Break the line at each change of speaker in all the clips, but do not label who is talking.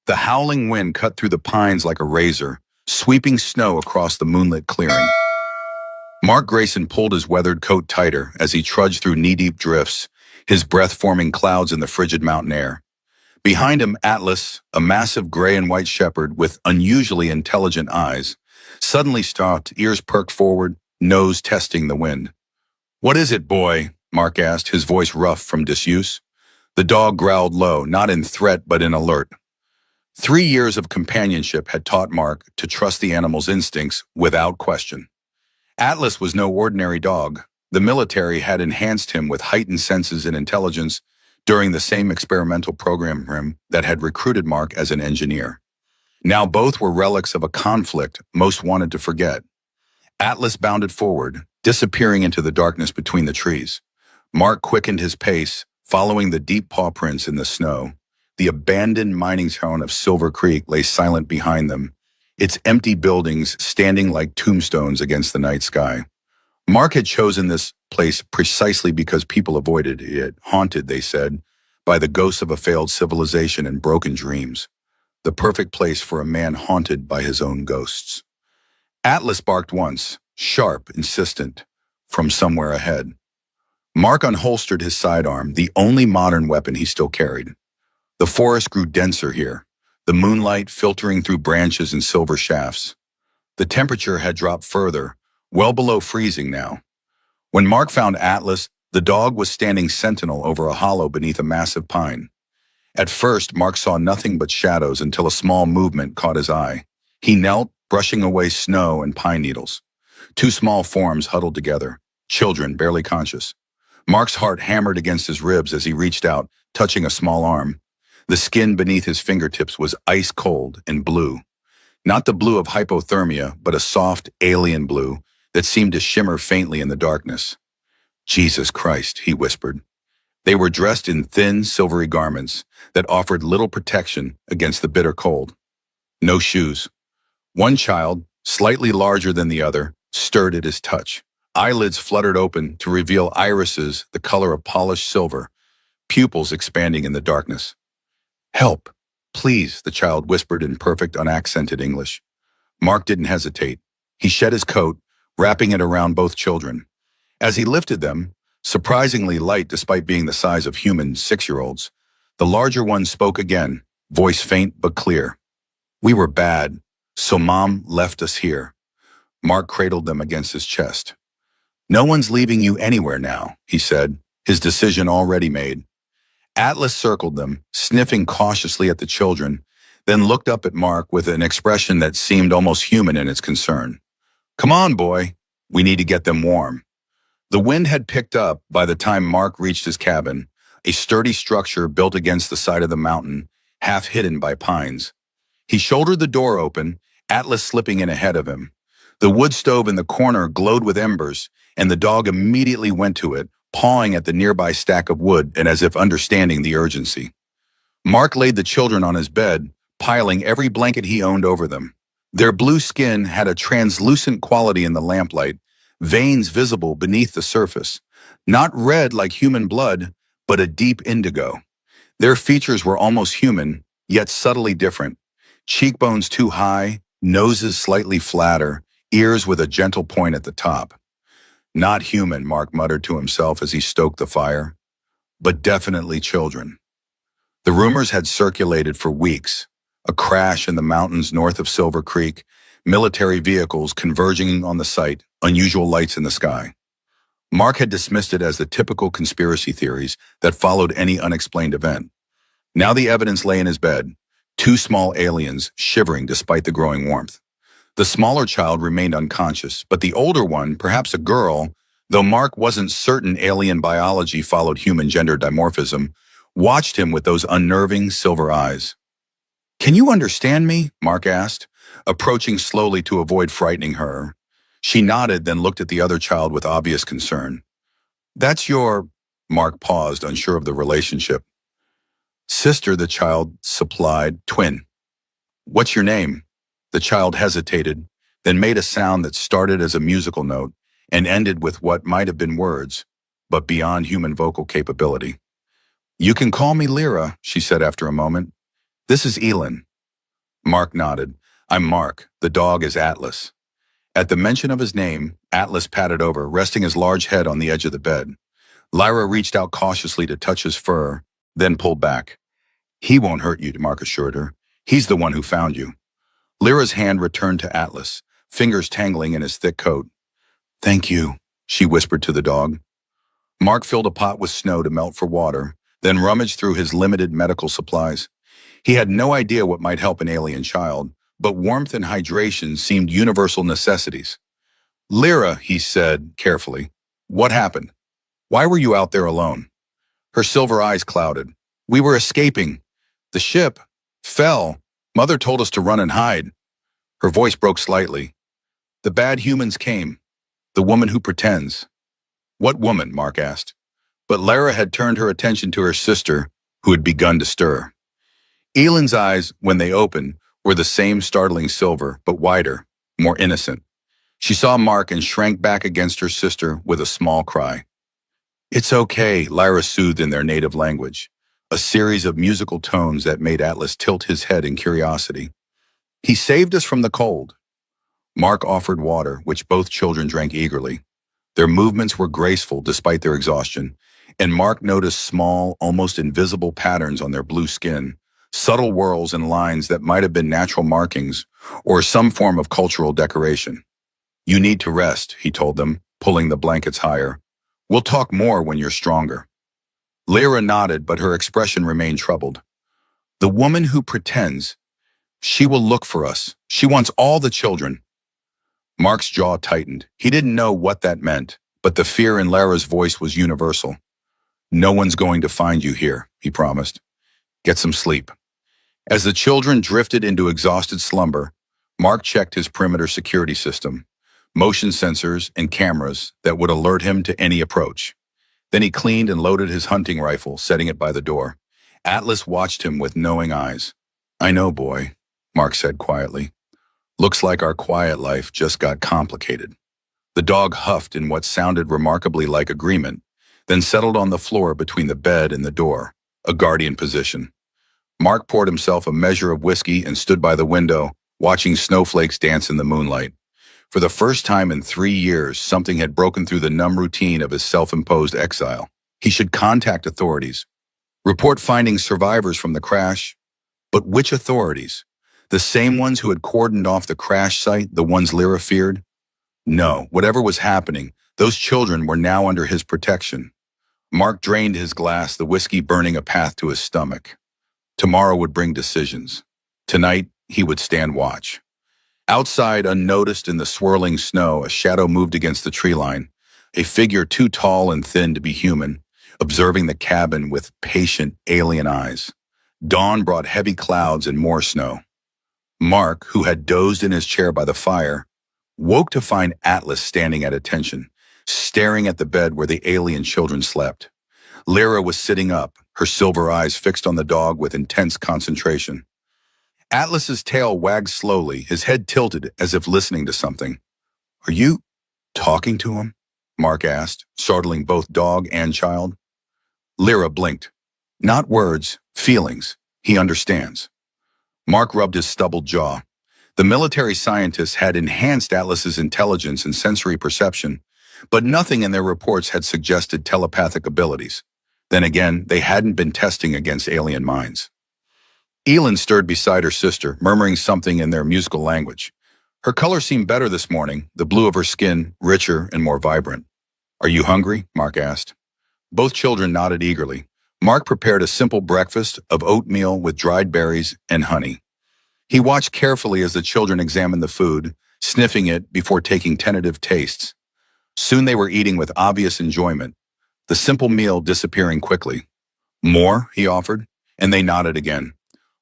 The howling wind cut through the pines like a razor, sweeping snow across the moonlit clearing. Mark Grayson pulled his weathered coat tighter as he trudged through knee-deep drifts, his breath forming clouds in the frigid mountain air. Behind him, Atlas, a massive gray and white shepherd with unusually intelligent eyes, suddenly stopped, ears perked forward, nose testing the wind. "What is it, boy?" Mark asked, his voice rough from disuse. The dog growled low, not in threat but in alert. 3 years of companionship had taught Mark to trust the animal's instincts without question. Atlas was no ordinary dog. The military had enhanced him with heightened senses and intelligence during the same experimental program that had recruited Mark as an engineer. Now both were relics of a conflict most wanted to forget. Atlas bounded forward, disappearing into the darkness between the trees. Mark quickened his pace, following the deep paw prints in the snow. The abandoned mining town of Silver Creek lay silent behind them, its empty buildings standing like tombstones against the night sky. Mark had chosen this place precisely because people avoided it, haunted, they said, by the ghosts of a failed civilization and broken dreams. The perfect place for a man haunted by his own ghosts. Atlas barked once, sharp, insistent, from somewhere ahead. Mark unholstered his sidearm, the only modern weapon he still carried. The forest grew denser here, the moonlight filtering through branches and silver shafts. The temperature had dropped further, well below freezing now. When Mark found Atlas, the dog was standing sentinel over a hollow beneath a massive pine. At first, Mark saw nothing but shadows until a small movement caught his eye. He knelt, brushing away snow and pine needles. Two small forms huddled together, children barely conscious. Mark's heart hammered against his ribs as he reached out, touching a small arm. The skin beneath his fingertips was ice cold and blue. Not the blue of hypothermia, but a soft, alien blue that seemed to shimmer faintly in the darkness. "Jesus Christ," he whispered. They were dressed in thin, silvery garments that offered little protection against the bitter cold. No shoes. One child, slightly larger than the other, stirred at his touch. Eyelids fluttered open to reveal irises the color of polished silver, pupils expanding in the darkness. "Help, please," the child whispered in perfect, unaccented English. Mark didn't hesitate. He shed his coat, wrapping it around both children. As he lifted them, surprisingly light despite being the size of human 6-year-olds, the larger one spoke again, voice faint but clear. "We were bad, so Mom left us here." Mark cradled them against his chest. "No one's leaving you anywhere now," he said, his decision already made. Atlas circled them, sniffing cautiously at the children, then looked up at Mark with an expression that seemed almost human in its concern. "Come on, boy. We need to get them warm." The wind had picked up by the time Mark reached his cabin, a sturdy structure built against the side of the mountain, half hidden by pines. He shouldered the door open, Atlas slipping in ahead of him. The wood stove in the corner glowed with embers, and the dog immediately went to it, pawing at the nearby stack of wood and as if understanding the urgency. Mark laid the children on his bed, piling every blanket he owned over them. Their blue skin had a translucent quality in the lamplight, veins visible beneath the surface. Not red like human blood, but a deep indigo. Their features were almost human, yet subtly different. Cheekbones too high, noses slightly flatter, ears with a gentle point at the top. "Not human," Mark muttered to himself as he stoked the fire. "But definitely children." The rumors had circulated for weeks. A crash in the mountains north of Silver Creek, military vehicles converging on the site, unusual lights in the sky. Mark had dismissed it as the typical conspiracy theories that followed any unexplained event. Now the evidence lay in his bed, two small aliens shivering despite the growing warmth. The smaller child remained unconscious, but the older one, perhaps a girl, though Mark wasn't certain alien biology followed human gender dimorphism, watched him with those unnerving silver eyes. "Can you understand me?" Mark asked, approaching slowly to avoid frightening her. She nodded, then looked at the other child with obvious concern. "That's your—" Mark paused, unsure of the relationship. "Sister," the child supplied, "twin." "What's your name?" The child hesitated, then made a sound that started as a musical note and ended with what might have been words, but beyond human vocal capability. "You can call me Lyra," she said after a moment. "This is Elin. Mark nodded. I'm Mark. The dog is Atlas. At the mention of his name, Atlas patted over, resting his large head on the edge of the bed. Lyra reached out cautiously to touch his fur, then pulled back. He won't hurt you, Mark assured her. He's the one who found you. Lyra's hand returned to Atlas, fingers tangling in his thick coat. Thank you, she whispered to the dog. Mark filled a pot with snow to melt for water, then rummaged through his limited medical supplies. He had no idea what might help an alien child, but warmth and hydration seemed universal necessities. Lyra, he said carefully, what happened? Why were you out there alone? Her silver eyes clouded. We were escaping. The ship fell. Mother told us to run and hide. Her voice broke slightly. The bad humans came. The woman who pretends. What woman? Mark asked. But Lyra had turned her attention to her sister, who had begun to stir. Elend's eyes, when they opened, were the same startling silver, but wider, more innocent. She saw Mark and shrank back against her sister with a small cry. It's okay, Lyra soothed in their native language, a series of musical tones that made Atlas tilt his head in curiosity. He saved us from the cold. Mark offered water, which both children drank eagerly. Their movements were graceful despite their exhaustion, and Mark noticed small, almost invisible patterns on their blue skin, subtle whorls and lines that might have been natural markings or some form of cultural decoration. You need to rest, he told them, pulling the blankets higher. We'll talk more when you're stronger. Lyra nodded, but her expression remained troubled. The woman who pretends, she will look for us. She wants all the children. Mark's jaw tightened. He didn't know what that meant, but the fear in Lyra's voice was universal. No one's going to find you here, he promised. Get some sleep. As the children drifted into exhausted slumber, Mark checked his perimeter security system, motion sensors and cameras that would alert him to any approach. Then he cleaned and loaded his hunting rifle, setting it by the door. Atlas watched him with knowing eyes. I know, boy, Mark said quietly. Looks like our quiet life just got complicated. The dog huffed in what sounded remarkably like agreement, then settled on the floor between the bed and the door, a guardian position. Mark poured himself a measure of whiskey and stood by the window, watching snowflakes dance in the moonlight. For the first time in 3 years, something had broken through the numb routine of his self-imposed exile. He should contact authorities, report finding survivors from the crash. But which authorities? The same ones who had cordoned off the crash site, the ones Lyra feared? No, whatever was happening, those children were now under his protection. Mark drained his glass, the whiskey burning a path to his stomach. Tomorrow would bring decisions. Tonight, he would stand watch. Outside, unnoticed in the swirling snow, a shadow moved against the tree line, a figure too tall and thin to be human, observing the cabin with patient, alien eyes. Dawn brought heavy clouds and more snow. Mark, who had dozed in his chair by the fire, woke to find Atlas standing at attention, staring at the bed where the alien children slept. Lyra was sitting up, her silver eyes fixed on the dog with intense concentration. Atlas's tail wagged slowly, his head tilted as if listening to something. Are you talking to him? Mark asked, startling both dog and child. Lyra blinked. Not words, feelings. He understands. Mark rubbed his stubbled jaw. The military scientists had enhanced Atlas's intelligence and sensory perception, but nothing in their reports had suggested telepathic abilities. Then again, they hadn't been testing against alien minds. Elend stirred beside her sister, murmuring something in their musical language. Her color seemed better this morning, the blue of her skin richer and more vibrant. Are you hungry? Mark asked. Both children nodded eagerly. Mark prepared a simple breakfast of oatmeal with dried berries and honey. He watched carefully as the children examined the food, sniffing it before taking tentative tastes. Soon they were eating with obvious enjoyment, the simple meal disappearing quickly. More, he offered, and they nodded again.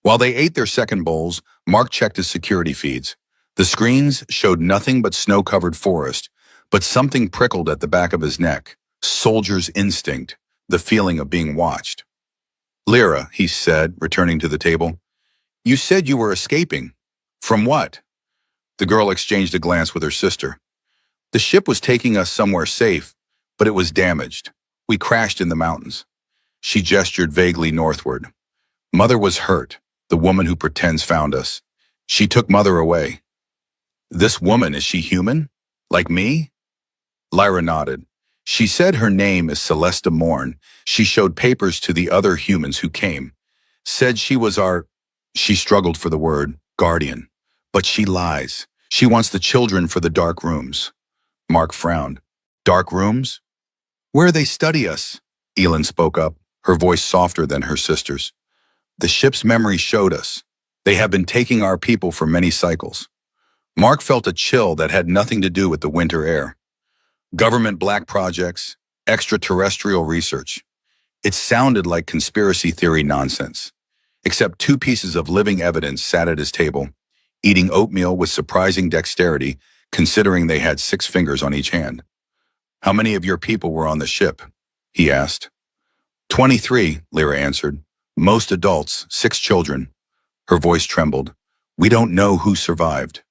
While they ate their second bowls, Mark checked his security feeds. The screens showed nothing but snow-covered forest, but something prickled at the back of his neck. Soldier's instinct, the feeling of being watched. Lyra, he said, returning to the table. You said you were escaping. From what? The girl exchanged a glance with her sister. The ship was taking us somewhere safe, but it was damaged. We crashed in the mountains. She gestured vaguely northward. Mother was hurt. The woman who pretends found us. She took Mother away. This woman, is she human? Like me? Lyra nodded. She said her name is Celesta Morn. She showed papers to the other humans who came. Said she was our, she struggled for the word, guardian. But she lies. She wants the children for the dark rooms. Mark frowned. Dark rooms? Where they study us? Elin spoke up, her voice softer than her sister's. The ship's memory showed us. They have been taking our people for many cycles. Mark felt a chill that had nothing to do with the winter air. Government black projects, extraterrestrial research. It sounded like conspiracy theory nonsense. Except two pieces of living evidence sat at his table, eating oatmeal with surprising dexterity, considering they had 6 fingers on each hand. How many of your people were on the ship? He asked. 23, Lyra answered. Most adults, 6 children. Her voice trembled. We don't know who survived.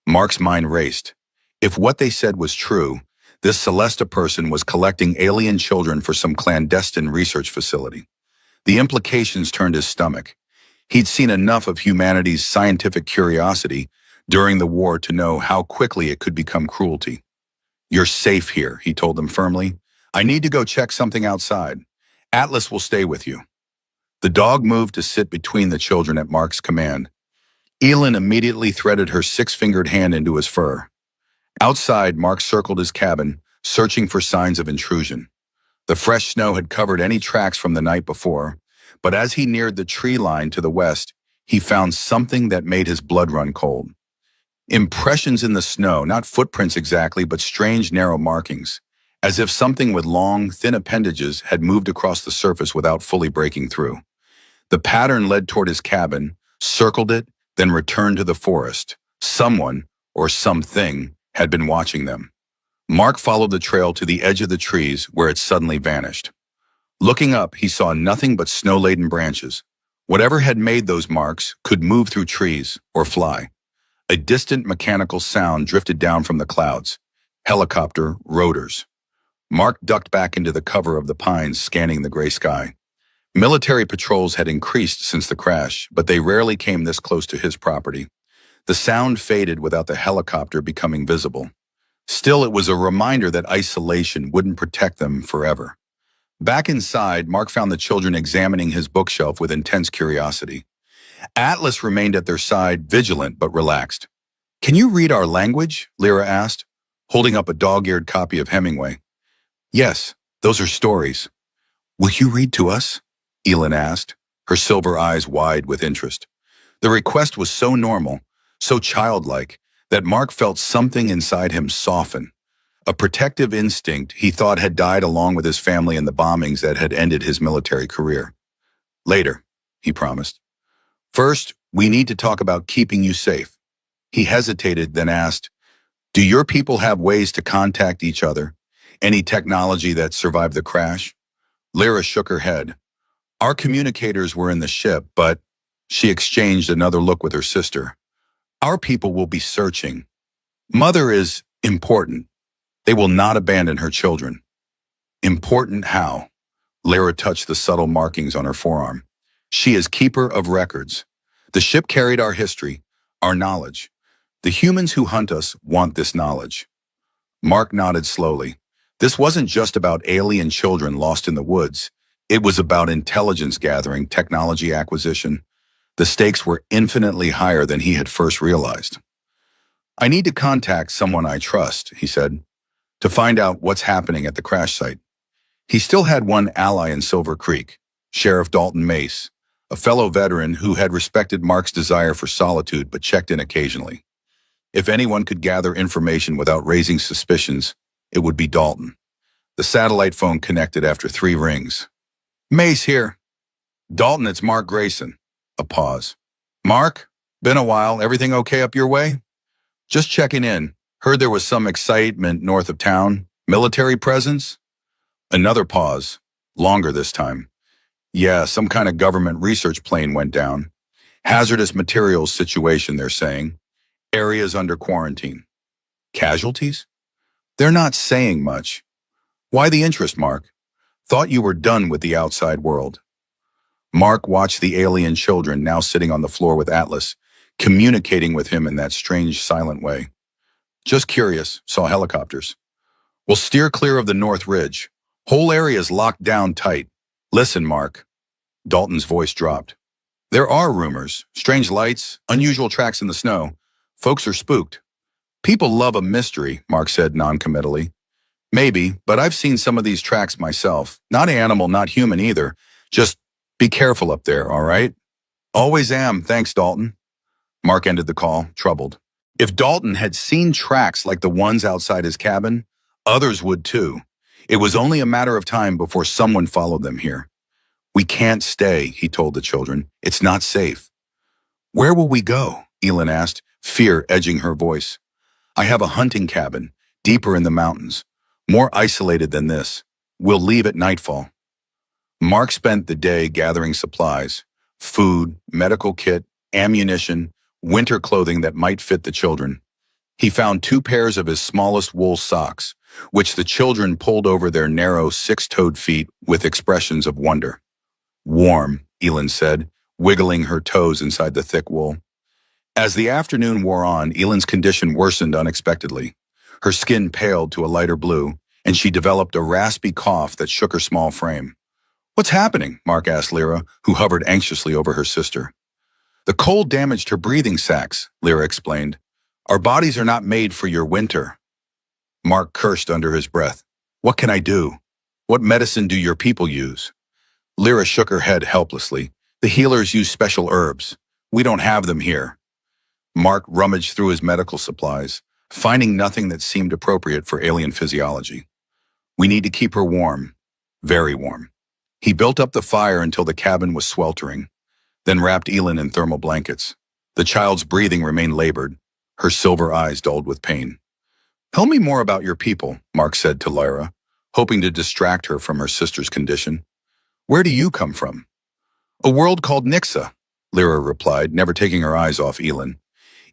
Mark's mind raced. If what they said was true, this Celesta person was collecting alien children for some clandestine research facility. The implications turned his stomach. He'd seen enough of humanity's scientific curiosity during the war to know how quickly it could become cruelty. You're safe here, he told them firmly. I need to go check something outside. Atlas will stay with you. The dog moved to sit between the children at Mark's command. Elin immediately threaded her 6-fingered hand into his fur. Outside, Mark circled his cabin, searching for signs of intrusion. The fresh snow had covered any tracks from the night before, but as he neared the tree line to the west, he found something that made his blood run cold. Impressions in the snow, not footprints exactly, but strange narrow markings, as if something with long, thin appendages had moved across the surface without fully breaking through. The pattern led toward his cabin, circled it, then returned to the forest. Someone, or something, had been watching them. Mark followed the trail to the edge of the trees where it suddenly vanished. Looking up, he saw nothing but snow-laden branches. Whatever had made those marks could move through trees or fly. A distant mechanical sound drifted down from the clouds. Helicopter rotors. Mark ducked back into the cover of the pines, scanning the gray sky. Military patrols had increased since the crash, but they rarely came this close to his property. The sound faded without the helicopter becoming visible. Still, it was a reminder that isolation wouldn't protect them forever. Back inside, Mark found the children examining his bookshelf with intense curiosity. Atlas remained at their side, vigilant but relaxed. Can you read our language? Lyra asked, holding up a dog-eared copy of Hemingway. Yes, those are stories. Will you read to us? Elin asked, her silver eyes wide with interest. The request was so normal, so childlike, that Mark felt something inside him soften. A protective instinct he thought had died along with his family in the bombings that had ended his military career. Later, he promised. First, we need to talk about keeping you safe. He hesitated, then asked, do your people have ways to contact each other? Any technology that survived the crash? Lyra shook her head. Our communicators were in the ship, but she exchanged another look with her sister. Our people will be searching. Mother is important. They will not abandon her children. Important how? Lyra touched the subtle markings on her forearm. She is keeper of records. The ship carried our history, our knowledge. The humans who hunt us want this knowledge. Mark nodded slowly. This wasn't just about alien children lost in the woods. It was about intelligence gathering, technology acquisition. The stakes were infinitely higher than he had first realized. I need to contact someone I trust, he said, to find out what's happening at the crash site. He still had one ally in Silver Creek, Sheriff Dalton Mace, a fellow veteran who had respected Mark's desire for solitude but checked in occasionally. If anyone could gather information without raising suspicions, it would be Dalton. The satellite phone connected after 3 rings. Mace here. Dalton, it's Mark Grayson. A pause. Mark, been a while. Everything okay up your way? Just checking in. Heard there was some excitement north of town. Military presence? Another pause. Longer this time. Yeah, some kind of government research plane went down. Hazardous materials situation, they're saying. Areas under quarantine. Casualties? They're not saying much. Why the interest, Mark? Thought you were done with the outside world. Mark watched the alien children now sitting on the floor with Atlas, communicating with him in that strange, silent way. Just curious, saw helicopters. We'll steer clear of the North Ridge. Whole area's locked down tight. Listen, Mark. Dalton's voice dropped. There are rumors, strange lights, unusual tracks in the snow. Folks are spooked. People love a mystery, Mark said noncommittally. Maybe, but I've seen some of these tracks myself. Not animal, not human either. Just be careful up there, all right? Always am, thanks, Dalton. Mark ended the call, troubled. If Dalton had seen tracks like the ones outside his cabin, others would too. It was only a matter of time before someone followed them here. We can't stay, he told the children. It's not safe. Where will we go? Elin asked, fear edging her voice. I have a hunting cabin, deeper in the mountains, more isolated than this. We'll leave at nightfall. Mark spent the day gathering supplies, food, medical kit, ammunition, winter clothing that might fit the children. He found 2 pairs of his smallest wool socks, which the children pulled over their narrow 6-toed feet with expressions of wonder. Warm, Elin said, wiggling her toes inside the thick wool. As the afternoon wore on, Elin's condition worsened unexpectedly. Her skin paled to a lighter blue, and she developed a raspy cough that shook her small frame. What's happening? Mark asked Lyra, who hovered anxiously over her sister. The cold damaged her breathing sacs, Lyra explained. Our bodies are not made for your winter. Mark cursed under his breath. What can I do? What medicine do your people use? Lyra shook her head helplessly. The healers use special herbs. We don't have them here. Mark rummaged through his medical supplies, finding nothing that seemed appropriate for alien physiology. We need to keep her warm, very warm. He built up the fire until the cabin was sweltering, then wrapped Elin in thermal blankets. The child's breathing remained labored, her silver eyes dulled with pain. Tell me more about your people, Mark said to Lyra, hoping to distract her from her sister's condition. Where do you come from? A world called Nixa, Lyra replied, never taking her eyes off Elin.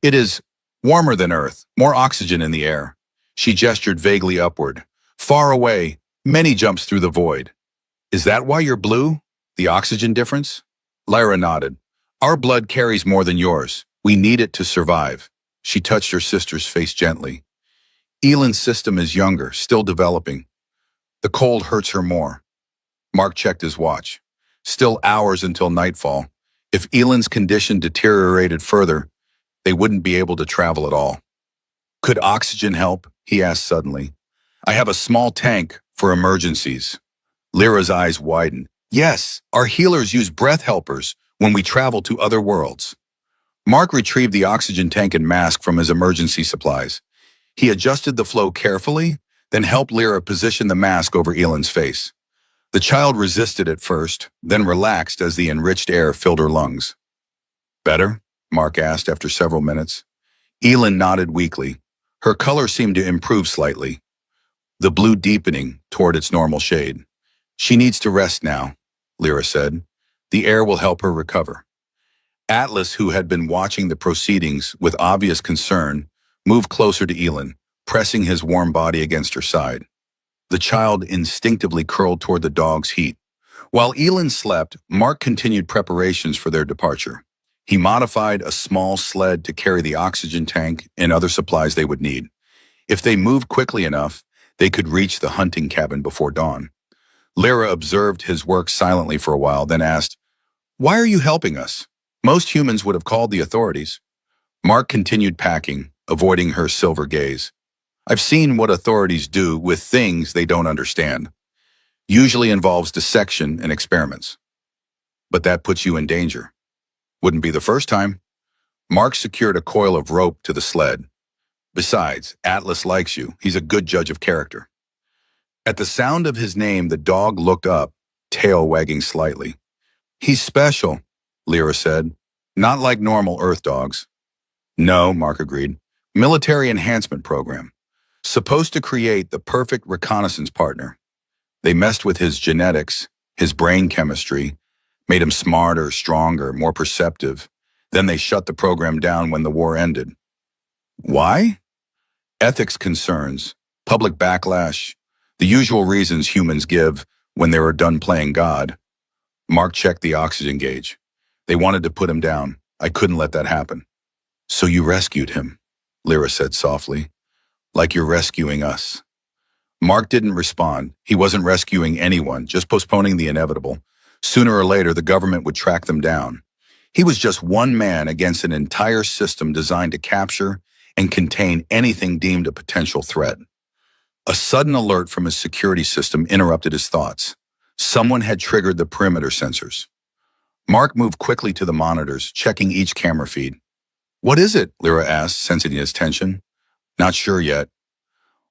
It is warmer than Earth, more oxygen in the air. She gestured vaguely upward. Far away, many jumps through the void. Is that why you're blue? The oxygen difference? Lyra nodded. Our blood carries more than yours. We need it to survive. She touched her sister's face gently. Elin's system is younger, still developing. The cold hurts her more. Mark checked his watch. Still hours until nightfall. If Elin's condition deteriorated further, they wouldn't be able to travel at all. Could oxygen help? He asked suddenly. I have a small tank for emergencies. Lyra's eyes widened. Yes, our healers use breath helpers when we travel to other worlds. Mark retrieved the oxygen tank and mask from his emergency supplies. He adjusted the flow carefully, then helped Lyra position the mask over Elin's face. The child resisted at first, then relaxed as the enriched air filled her lungs. Better? Mark asked after several minutes. Elin nodded weakly. Her color seemed to improve slightly, the blue deepening toward its normal shade. She needs to rest now, Lyra said. The air will help her recover. Atlas, who had been watching the proceedings with obvious concern, moved closer to Elin, pressing his warm body against her side. The child instinctively curled toward the dog's heat. While Elin slept, Mark continued preparations for their departure. He modified a small sled to carry the oxygen tank and other supplies they would need. If they moved quickly enough, they could reach the hunting cabin before dawn. Lyra observed his work silently for a while, then asked, Why are you helping us? Most humans would have called the authorities. Mark continued packing, avoiding her silver gaze. I've seen what authorities do with things they don't understand. Usually involves dissection and experiments. But that puts you in danger. Wouldn't be the first time. Mark secured a coil of rope to the sled. Besides, Atlas likes you. He's a good judge of character. At the sound of his name, the dog looked up, tail wagging slightly. He's special, Lyra said. Not like normal Earth dogs. No, Mark agreed. Military enhancement program. Supposed to create the perfect reconnaissance partner. They messed with his genetics, his brain chemistry, made him smarter, stronger, more perceptive. Then they shut the program down when the war ended. Why? Ethics concerns, public backlash, the usual reasons humans give when they are done playing God. Mark checked the oxygen gauge. They wanted to put him down. I couldn't let that happen. So you rescued him, Lyra said softly, like you're rescuing us. Mark didn't respond. He wasn't rescuing anyone, just postponing the inevitable. Sooner or later, the government would track them down. He was just one man against an entire system designed to capture and contain anything deemed a potential threat. A sudden alert from his security system interrupted his thoughts. Someone had triggered the perimeter sensors. Mark moved quickly to the monitors, checking each camera feed. What is it? Lyra asked, sensing his tension. Not sure yet.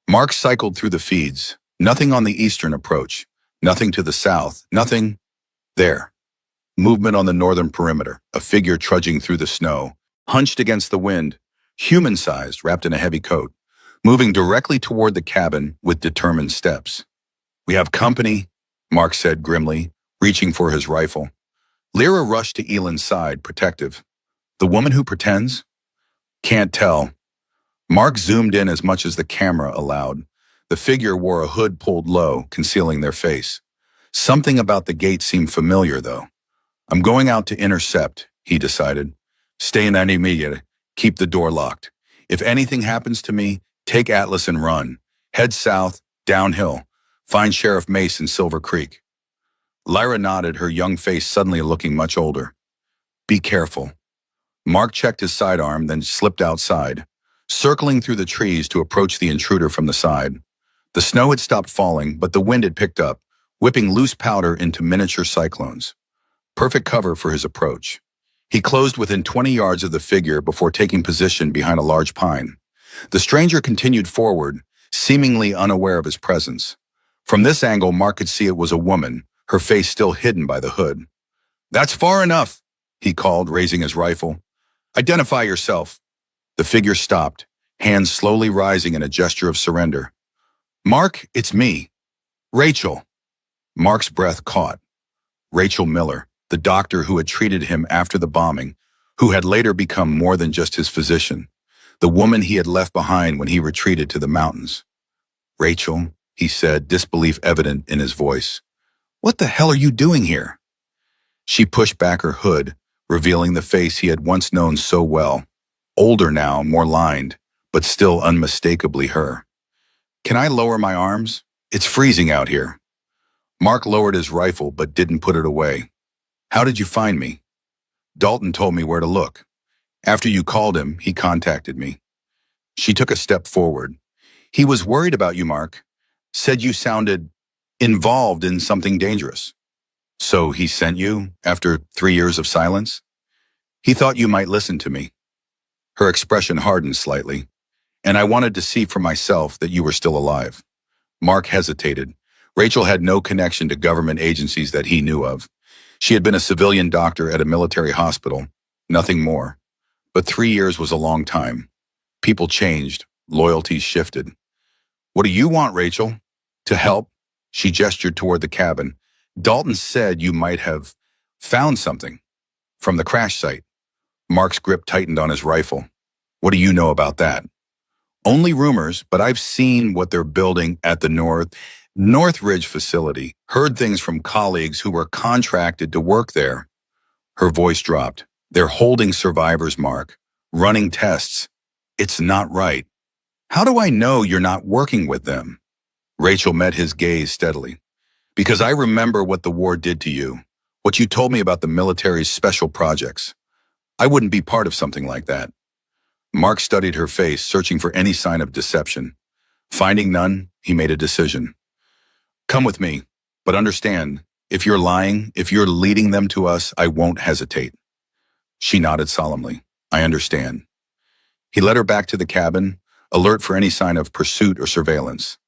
Mark cycled through the feeds. Nothing on the eastern approach. Nothing to the south. Nothing there. Movement on the northern perimeter. A figure trudging through the snow. Hunched against the wind. Human-sized, wrapped in a heavy coat. Moving directly toward the cabin with determined steps. We have company, Mark said grimly, reaching for his rifle. Lyra rushed to Elend's side, protective. The woman who pretends? Can't tell. Mark zoomed in as much as the camera allowed. The figure wore a hood pulled low, concealing their face. Something about the gate seemed familiar, though. I'm going out to intercept, he decided. Stay in immediate. Keep the door locked. If anything happens to me, take Atlas and run. Head south, downhill. Find Sheriff Mace in Silver Creek. Lyra nodded, her young face suddenly looking much older. Be careful. Mark checked his sidearm, then slipped outside, circling through the trees to approach the intruder from the side. The snow had stopped falling, but the wind had picked up, whipping loose powder into miniature cyclones. Perfect cover for his approach. He closed within 20 yards of the figure before taking position behind a large pine. The stranger continued forward, seemingly unaware of his presence. From this angle, Mark could see it was a woman, her face still hidden by the hood. That's far enough, he called, raising his rifle. Identify yourself. The figure stopped, hands slowly rising in a gesture of surrender. Mark, it's me. Rachel. Mark's breath caught. Rachel Miller, the doctor who had treated him after the bombing, who had later become more than just his physician, the woman he had left behind when he retreated to the mountains. Rachel, he said, disbelief evident in his voice. What the hell are you doing here? She pushed back her hood, revealing the face he had once known so well. Older now, more lined, but still unmistakably her. Can I lower my arms? It's freezing out here. Mark lowered his rifle but didn't put it away. How did you find me? Dalton told me where to look. After you called him, he contacted me. She took a step forward. He was worried about you, Mark. Said you sounded involved in something dangerous. So he sent you after 3 years of silence? He thought you might listen to me. Her expression hardened slightly. And I wanted to see for myself that you were still alive. Mark hesitated. Rachel had no connection to government agencies that he knew of. She had been a civilian doctor at a military hospital, nothing more. But 3 years was a long time. People changed, loyalties shifted. What do you want, Rachel? To help? She gestured toward the cabin. Dalton said you might have found something from the crash site. Mark's grip tightened on his rifle. What do you know about that? Only rumors, but I've seen what they're building at the Northridge facility, heard things from colleagues who were contracted to work there. Her voice dropped. They're holding survivors, Mark, running tests. It's not right. How do I know you're not working with them? Rachel met his gaze steadily. Because I remember what the war did to you, what you told me about the military's special projects. I wouldn't be part of something like that. Mark studied her face, searching for any sign of deception. Finding none, he made a decision. Come with me, but understand, if you're lying, if you're leading them to us, I won't hesitate. She nodded solemnly. I understand. He led her back to the cabin, alert for any sign of pursuit or surveillance.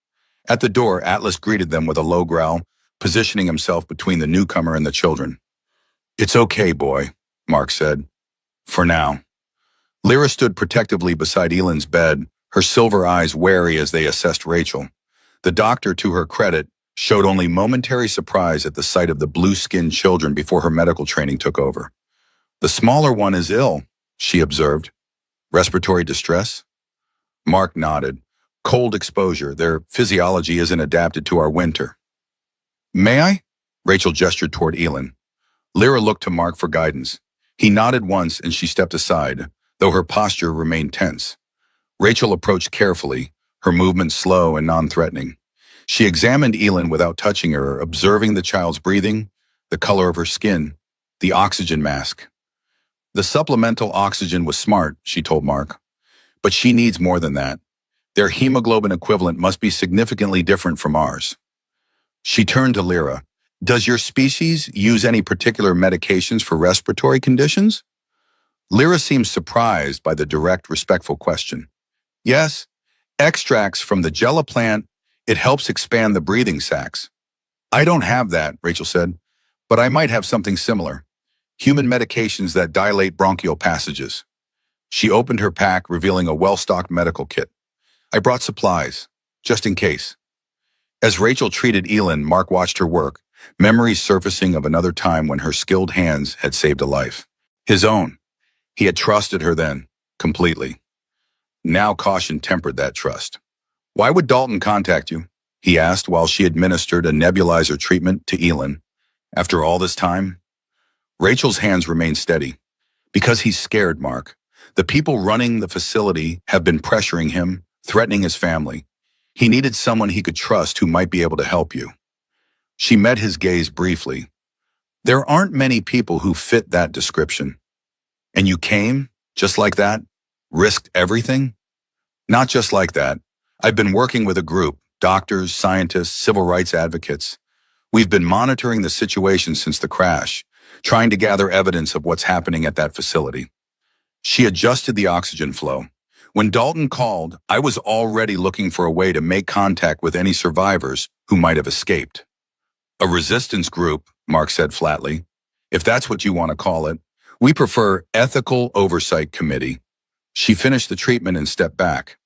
At the door, Atlas greeted them with a low growl, positioning himself between the newcomer and the children. It's okay, boy, Mark said. For now. Lyra stood protectively beside Elend's bed, her silver eyes wary as they assessed Rachel. The doctor, to her credit, showed only momentary surprise at the sight of the blue-skinned children before her medical training took over. The smaller one is ill, she observed. Respiratory distress? Mark nodded. Cold exposure. Their physiology isn't adapted to our winter. May I? Rachel gestured toward Elend. Lyra looked to Mark for guidance. He nodded once and she stepped aside, though her posture remained tense. Rachel approached carefully, her movements slow and non-threatening. She examined Elin without touching her, observing the child's breathing, the color of her skin, the oxygen mask. The supplemental oxygen was smart, she told Mark, but she needs more than that. Their hemoglobin equivalent must be significantly different from ours. She turned to Lyra. Does your species use any particular medications for respiratory conditions? Lyra seemed surprised by the direct, respectful question. Yes, extracts from the Gela plant. It helps expand the breathing sacs. I don't have that, Rachel said, but I might have something similar. Human medications that dilate bronchial passages. She opened her pack, revealing a well-stocked medical kit. I brought supplies, just in case. As Rachel treated Elin, Mark watched her work, memories surfacing of another time when her skilled hands had saved a life. His own. He had trusted her then, completely. Now caution tempered that trust. Why would Dalton contact you? He asked while she administered a nebulizer treatment to Elin. After all this time? Rachel's hands remained steady. Because he's scared, Mark. The people running the facility have been pressuring him, threatening his family. He needed someone he could trust who might be able to help you. She met his gaze briefly. There aren't many people who fit that description. And you came, just like that? Risked everything? Not just like that. I've been working with a group, doctors, scientists, civil rights advocates. We've been monitoring the situation since the crash, trying to gather evidence of what's happening at that facility. She adjusted the oxygen flow. When Dalton called, I was already looking for a way to make contact with any survivors who might have escaped. A resistance group, Mark said flatly. If that's what you want to call it. We prefer Ethical Oversight Committee. She finished the treatment and stepped back.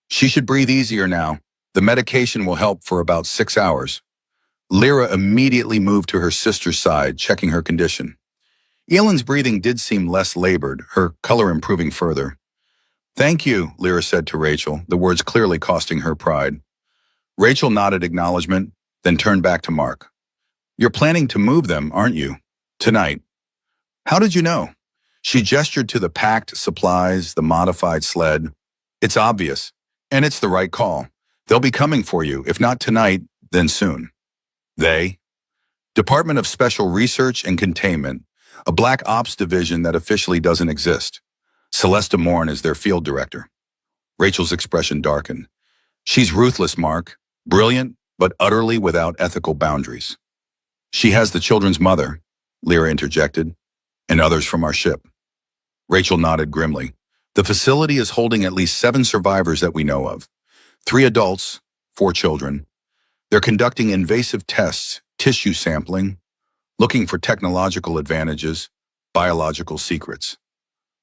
She should breathe easier now. The medication will help for about 6 hours. Lyra immediately moved to her sister's side, checking her condition. Elin's breathing did seem less labored, her color improving further. Thank you, Lyra said to Rachel, the words clearly costing her pride. Rachel nodded acknowledgement, then turned back to Mark. You're planning to move them, aren't you? Tonight. How did you know? She gestured to the packed supplies, the modified sled. It's obvious, and it's the right call. They'll be coming for you, if not tonight, then soon. They? Department of Special Research and Containment, a black ops division that officially doesn't exist. Celeste Morn is their field director. Rachel's expression darkened. She's ruthless, Mark. Brilliant, but utterly without ethical boundaries. She has the children's mother, Lyra interjected, and others from our ship. Rachel nodded grimly. The facility is holding at least 7 survivors that we know of. 3 adults, 4 children. They're conducting invasive tests, tissue sampling, looking for technological advantages, biological secrets.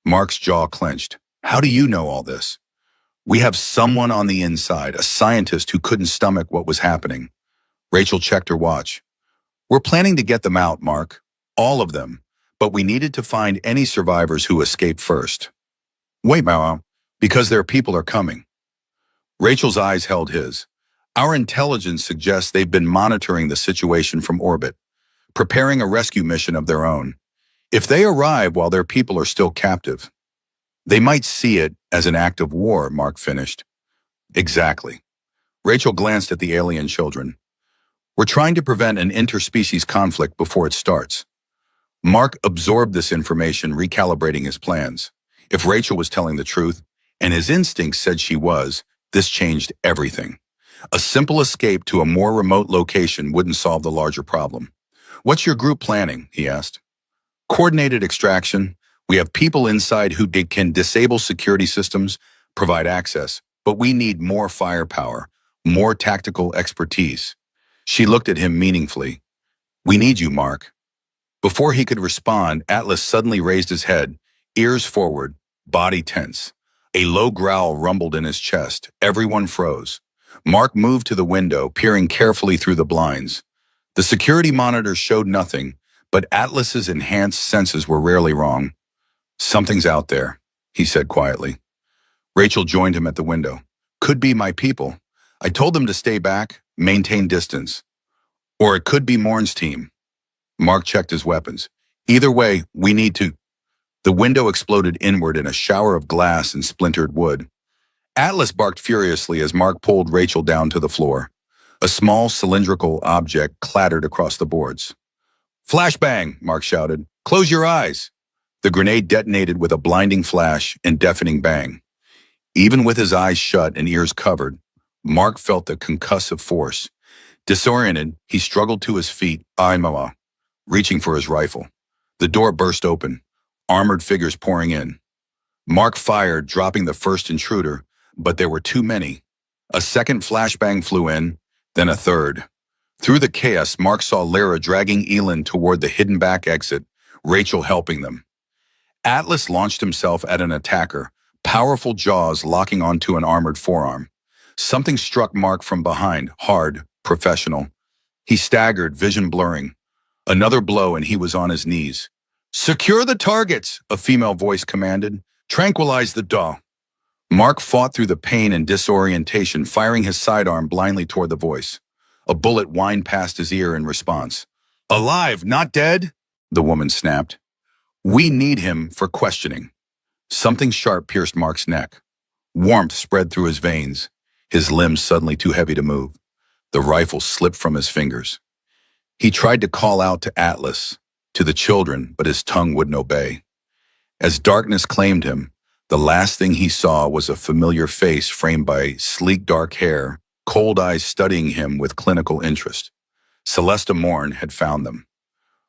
Mark's jaw clenched. How do you know all this? We have someone on the inside, a scientist who couldn't stomach what was happening. Rachel checked her watch. We're planning to get them out, Mark. All of them. But we needed to find any survivors who escaped first. Wait, Mama, because their people are coming. Rachel's eyes held his. Our intelligence suggests they've been monitoring the situation from orbit, preparing a rescue mission of their own. If they arrive while their people are still captive, they might see it as an act of war, Mark finished. Exactly. Rachel glanced at the alien children. We're trying to prevent an interspecies conflict before it starts. Mark absorbed this information, recalibrating his plans. If Rachel was telling the truth, and his instincts said she was, this changed everything. A simple escape to a more remote location wouldn't solve the larger problem. What's your group planning? He asked. Coordinated extraction. We have people inside who can disable security systems, provide access, but we need more firepower, more tactical expertise. She looked at him meaningfully. We need you, Mark. Before he could respond, Atlas suddenly raised his head, ears forward, body tense. A low growl rumbled in his chest. Everyone froze. Mark moved to the window, peering carefully through the blinds. The security monitor showed nothing, but Atlas's enhanced senses were rarely wrong. Something's out there, he said quietly. Rachel joined him at the window. Could be my people. I told them to stay back, maintain distance. Or it could be Morn's team. Mark checked his weapons. Either way, we need to. The window exploded inward in a shower of glass and splintered wood. Atlas barked furiously as Mark pulled Rachel down to the floor. A small cylindrical object clattered across the boards. "Flashbang!" Mark shouted. "Close your eyes!" The grenade detonated with a blinding flash and deafening bang. Even with his eyes shut and ears covered, Mark felt the concussive force. Disoriented, he struggled to his feet, reaching for his rifle. The door burst open, armored figures pouring in. Mark fired, dropping the first intruder, but there were too many. A second flashbang flew in, then a third. Through the chaos, Mark saw Lyra dragging Elin toward the hidden back exit, Rachel helping them. Atlas launched himself at an attacker, powerful jaws locking onto an armored forearm. Something struck Mark from behind, hard, professional. He staggered, vision blurring. Another blow and he was on his knees. "Secure the targets," a female voice commanded. "Tranquilize the dog." Mark fought through the pain and disorientation, firing his sidearm blindly toward the voice. A bullet whined past his ear in response. "Alive, not dead," the woman snapped. "We need him for questioning." Something sharp pierced Mark's neck. Warmth spread through his veins, his limbs suddenly too heavy to move. The rifle slipped from his fingers. He tried to call out to Atlas, to the children, but his tongue wouldn't obey. As darkness claimed him, the last thing he saw was a familiar face framed by sleek dark hair, cold eyes studying him with clinical interest. Celesta Morn had found them.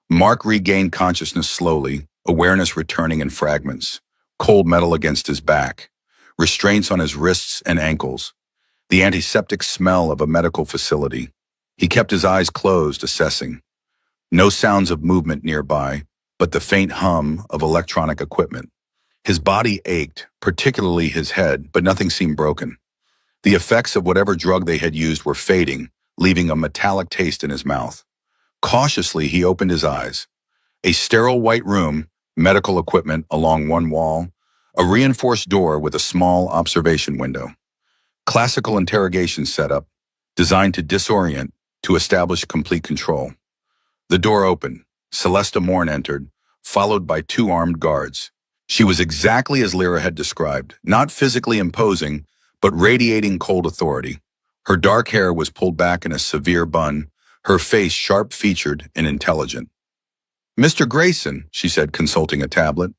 Mark regained consciousness slowly, awareness returning in fragments, cold metal against his back, restraints on his wrists and ankles, the antiseptic smell of a medical facility. He kept his eyes closed, assessing. No sounds of movement nearby, but the faint hum of electronic equipment. His body ached, particularly his head, but nothing seemed broken. The effects of whatever drug they had used were fading, leaving a metallic taste in his mouth. Cautiously, he opened his eyes. A sterile white room, medical equipment along one wall, a reinforced door with a small observation window. Classical interrogation setup, designed to disorient, to establish complete control. The door opened. Celesta Morn entered, followed by two armed guards. She was exactly as Lyra had described, not physically imposing, but radiating cold authority. Her dark hair was pulled back in a severe bun, her face sharp-featured and intelligent. "Mr. Grayson," she said, consulting a tablet.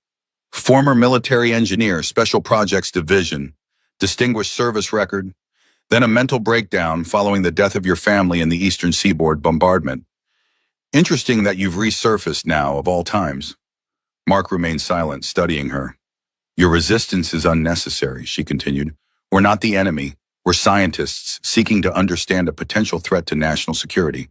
"Former military engineer, Special Projects Division, distinguished service record, then a mental breakdown following the death of your family in the Eastern Seaboard bombardment. Interesting that you've resurfaced now, of all times." Mark remained silent, studying her. "Your resistance is unnecessary," she continued. "We're not the enemy. We're scientists seeking to understand a potential threat to national security."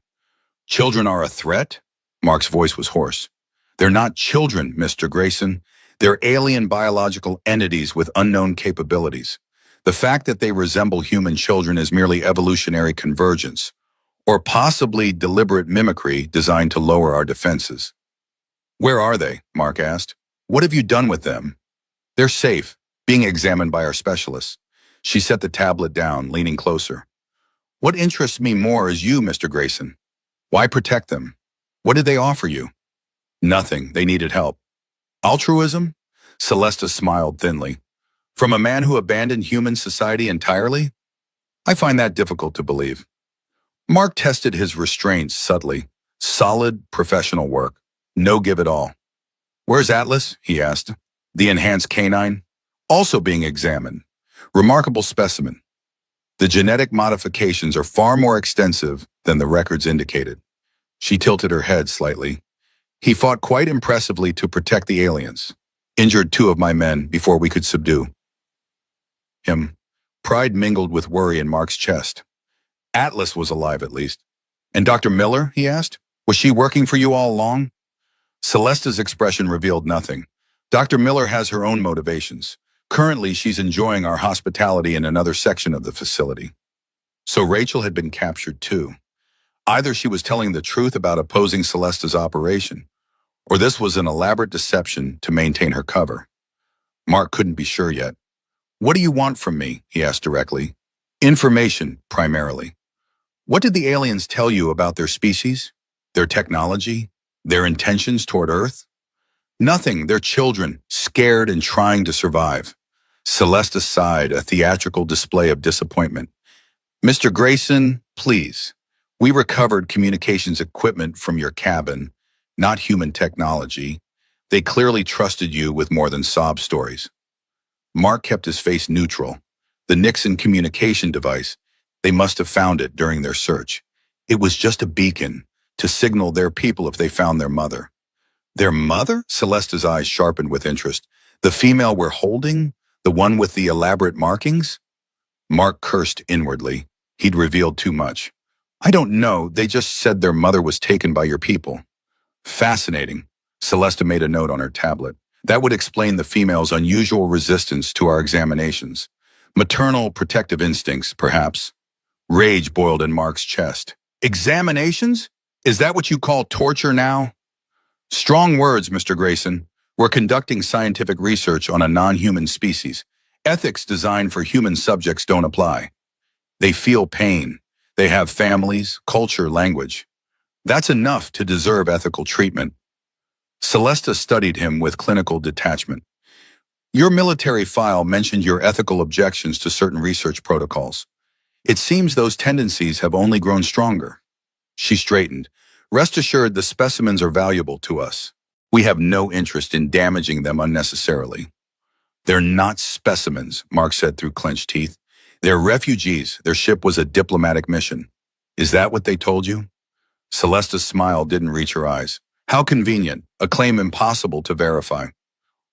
"Children are a threat?" Mark's voice was hoarse. "They're not children, Mr. Grayson. They're alien biological entities with unknown capabilities. The fact that they resemble human children is merely evolutionary convergence, or possibly deliberate mimicry designed to lower our defenses." "Where are they?" Mark asked. "What have you done with them?" "They're safe, being examined by our specialists." She set the tablet down, leaning closer. "What interests me more is you, Mr. Grayson. Why protect them? What did they offer you?" "Nothing. They needed help." "Altruism?" Celesta smiled thinly. "From a man who abandoned human society entirely? I find that difficult to believe." Mark tested his restraints subtly. Solid, professional work. No give at all. "Where's Atlas?" he asked. "The enhanced canine?" "Also being examined. Remarkable specimen. The genetic modifications are far more extensive than the records indicated." She tilted her head slightly. "He fought quite impressively to protect the aliens. Injured 2 of my men before we could subdue him." Pride mingled with worry in Mark's chest. Atlas was alive at least. "And Dr. Miller?" he asked. "Was she working for you all along?" Celesta's expression revealed nothing. "Dr. Miller has her own motivations. Currently, she's enjoying our hospitality in another section of the facility." So Rachel had been captured too. Either she was telling the truth about opposing Celesta's operation, or this was an elaborate deception to maintain her cover. Mark couldn't be sure yet. "What do you want from me?" he asked directly. "Information, primarily. What did the aliens tell you about their species, their technology, their intentions toward Earth?" Nothing, they're children, scared and trying to survive. Celeste sighed, a theatrical display of disappointment. Mr. Grayson, please. We recovered communications equipment from your cabin, not human technology. They clearly trusted you with more than sob stories. Mark kept his face neutral. The Nixon communication device, they must have found it during their search. It was just a beacon to signal their people if they found their mother. Their mother? Celeste's eyes sharpened with interest. The female we're holding? The one with the elaborate markings? Mark cursed inwardly. He'd revealed too much. I don't know, they just said their mother was taken by your people. Fascinating. Celeste made a note on her tablet. That would explain the female's unusual resistance to our examinations. Maternal protective instincts, perhaps. Rage boiled in Mark's chest. Examinations? Is that what you call torture now? Strong words, Mr. Grayson. We're conducting scientific research on a non-human species. Ethics designed for human subjects don't apply. They feel pain. They have families, culture, language. That's enough to deserve ethical treatment. Celeste studied him with clinical detachment. Your military file mentioned your ethical objections to certain research protocols. It seems those tendencies have only grown stronger. She straightened. Rest assured the specimens are valuable to us. We have no interest in damaging them unnecessarily. They're not specimens, Mark said through clenched teeth. They're refugees. Their ship was a diplomatic mission. Is that what they told you? Celeste's smile didn't reach her eyes. How convenient, a claim impossible to verify.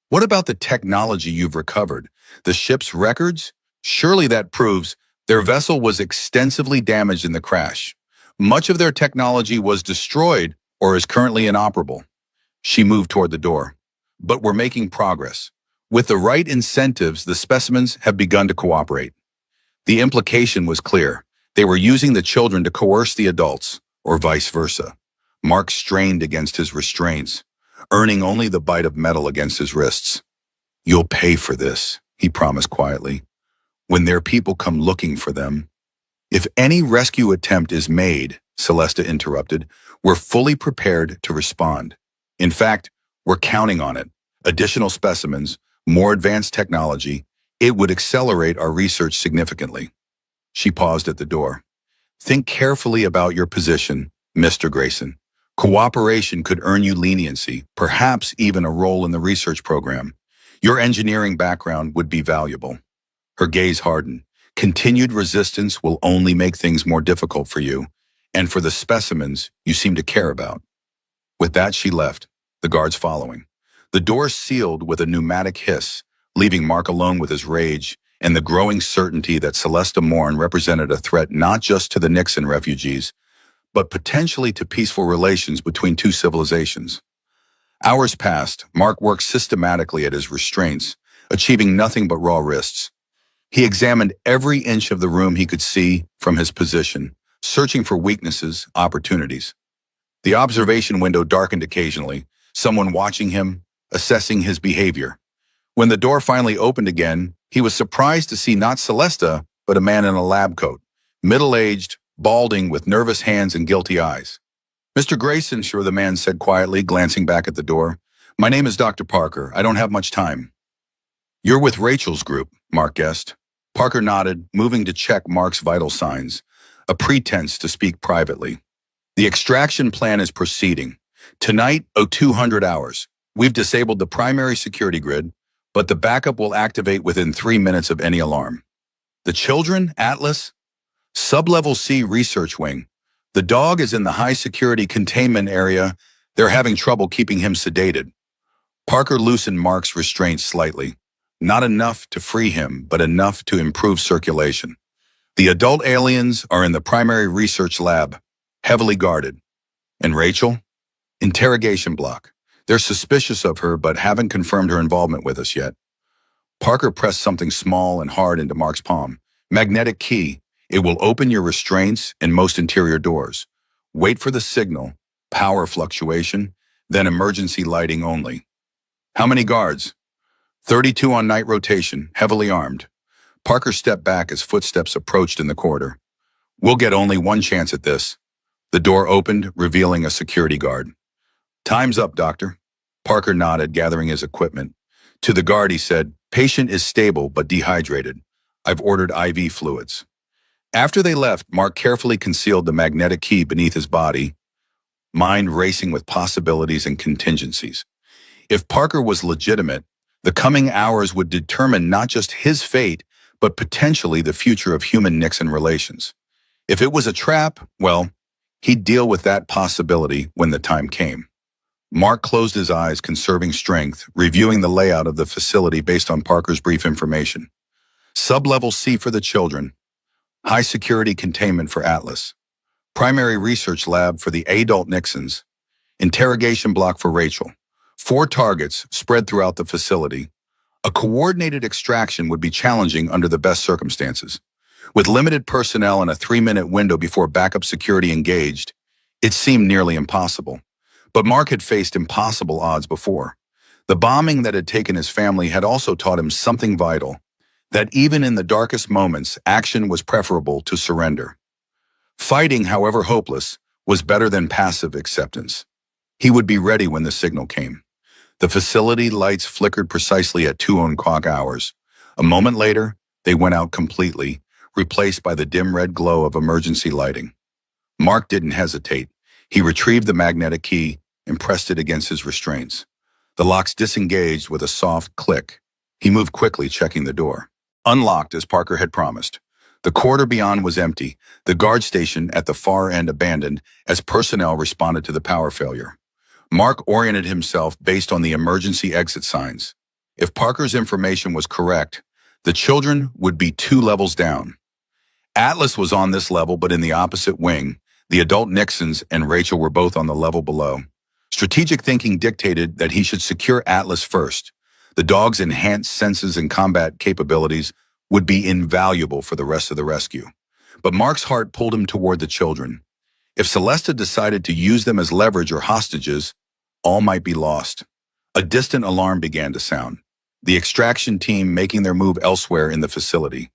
What about the technology you've recovered? The ship's records? Surely that proves their vessel was extensively damaged in the crash. Much of their technology was destroyed or is currently inoperable. She moved toward the door. But we're making progress. With the right incentives, the specimens have begun to cooperate. The implication was clear. They were using the children to coerce the adults, or vice versa. Mark strained against his restraints, earning only the bite of metal against his wrists. You'll pay for this, he promised quietly. When their people come looking for them. If any rescue attempt is made, Celeste interrupted, we're fully prepared to respond. In fact, we're counting on it. Additional specimens, more advanced technology, it would accelerate our research significantly. She paused at the door. Think carefully about your position, Mr. Grayson. Cooperation could earn you leniency, perhaps even a role in the research program. Your engineering background would be valuable. Her gaze hardened. Continued resistance will only make things more difficult for you, and for the specimens you seem to care about. With that, she left, the guards following. The door sealed with a pneumatic hiss, leaving Mark alone with his rage and the growing certainty that Celeste Morn represented a threat not just to the Nixon refugees, but potentially to peaceful relations between two civilizations. Hours passed. Mark worked systematically at his restraints, achieving nothing but raw wrists. He examined every inch of the room he could see from his position, searching for weaknesses, opportunities. The observation window darkened occasionally, someone watching him, assessing his behavior. When the door finally opened again, he was surprised to see not Celeste, but a man in a lab coat, middle-aged, balding with nervous hands and guilty eyes. Mr. Grayson, sure, the man said quietly, glancing back at the door. My name is Dr. Parker. I don't have much time. You're with Rachel's group, Mark guessed. Parker nodded, moving to check Mark's vital signs, a pretense to speak privately. The extraction plan is proceeding. Tonight, 0200 hours. We've disabled the primary security grid, but the backup will activate within 3 minutes of any alarm. The children, Atlas? Sublevel C research wing. The dog is in the high-security containment area. They're having trouble keeping him sedated. Parker loosened Mark's restraints slightly. Not enough to free him, but enough to improve circulation. The adult aliens are in the primary research lab, heavily guarded. And Rachel? Interrogation block. They're suspicious of her, but haven't confirmed her involvement with us yet. Parker pressed something small and hard into Mark's palm. Magnetic key. It will open your restraints and most interior doors. Wait for the signal, power fluctuation, then emergency lighting only. How many guards? 32 on night rotation, heavily armed. Parker stepped back as footsteps approached in the corridor. We'll get only one chance at this. The door opened, revealing a security guard. Time's up, Doctor. Parker nodded, gathering his equipment. To the guard, he said, "Patient is stable but dehydrated. I've ordered IV fluids." After they left, Mark carefully concealed the magnetic key beneath his body, mind racing with possibilities and contingencies. If Parker was legitimate, the coming hours would determine not just his fate, but potentially the future of human-Nixon relations. If it was a trap, well, he'd deal with that possibility when the time came. Mark closed his eyes, conserving strength, reviewing the layout of the facility based on Parker's brief information. Sub-level C for the children, high-security containment for Atlas, primary research lab for the adult Nixons, interrogation block for Rachel. 4 targets spread throughout the facility. A coordinated extraction would be challenging under the best circumstances. With limited personnel and a 3-minute window before backup security engaged, it seemed nearly impossible. But Mark had faced impossible odds before. The bombing that had taken his family had also taught him something vital, that even in the darkest moments, action was preferable to surrender. Fighting, however hopeless, was better than passive acceptance. He would be ready when the signal came. The facility lights flickered precisely at 2 o'clock hours. A moment later, they went out completely, replaced by the dim red glow of emergency lighting. Mark didn't hesitate. He retrieved the magnetic key and pressed it against his restraints. The locks disengaged with a soft click. He moved quickly, checking the door. Unlocked, as Parker had promised. The corridor beyond was empty, the guard station at the far end abandoned as personnel responded to the power failure. Mark oriented himself based on the emergency exit signs. If Parker's information was correct, the children would be 2 levels down. Atlas was on this level, but in the opposite wing. The adult Nixons and Rachel were both on the level below. Strategic thinking dictated that he should secure Atlas first. The dog's enhanced senses and combat capabilities would be invaluable for the rest of the rescue. But Mark's heart pulled him toward the children. If Celesta decided to use them as leverage or hostages, all might be lost. A distant alarm began to sound, the extraction team making their move elsewhere in the facility.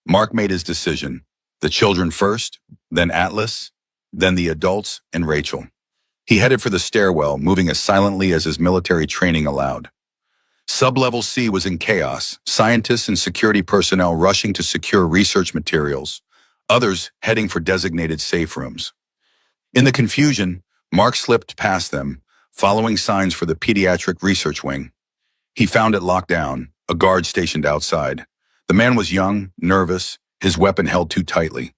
Mark made his decision. The children first, then Atlas, then the adults and Rachel. He headed for the stairwell, moving as silently as his military training allowed. Sub-level C was in chaos, scientists and security personnel rushing to secure research materials, others heading for designated safe rooms. In the confusion, Mark slipped past them, following signs for the pediatric research wing. He found it locked down, a guard stationed outside. The man was young, nervous, his weapon held too tightly.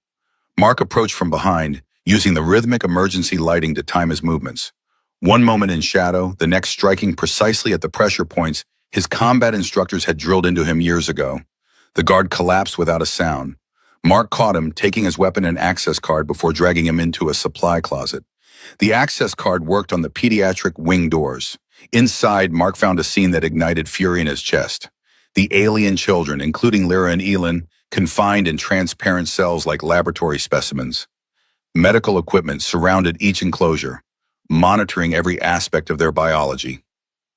Mark approached from behind, using the rhythmic emergency lighting to time his movements. One moment in shadow, the next striking precisely at the pressure points his combat instructors had drilled into him years ago. The guard collapsed without a sound. Mark caught him, taking his weapon and access card before dragging him into a supply closet. The access card worked on the pediatric wing doors. Inside, Mark found a scene that ignited fury in his chest. The alien children, including Lyra and Elin, confined in transparent cells like laboratory specimens. Medical equipment surrounded each enclosure, monitoring every aspect of their biology.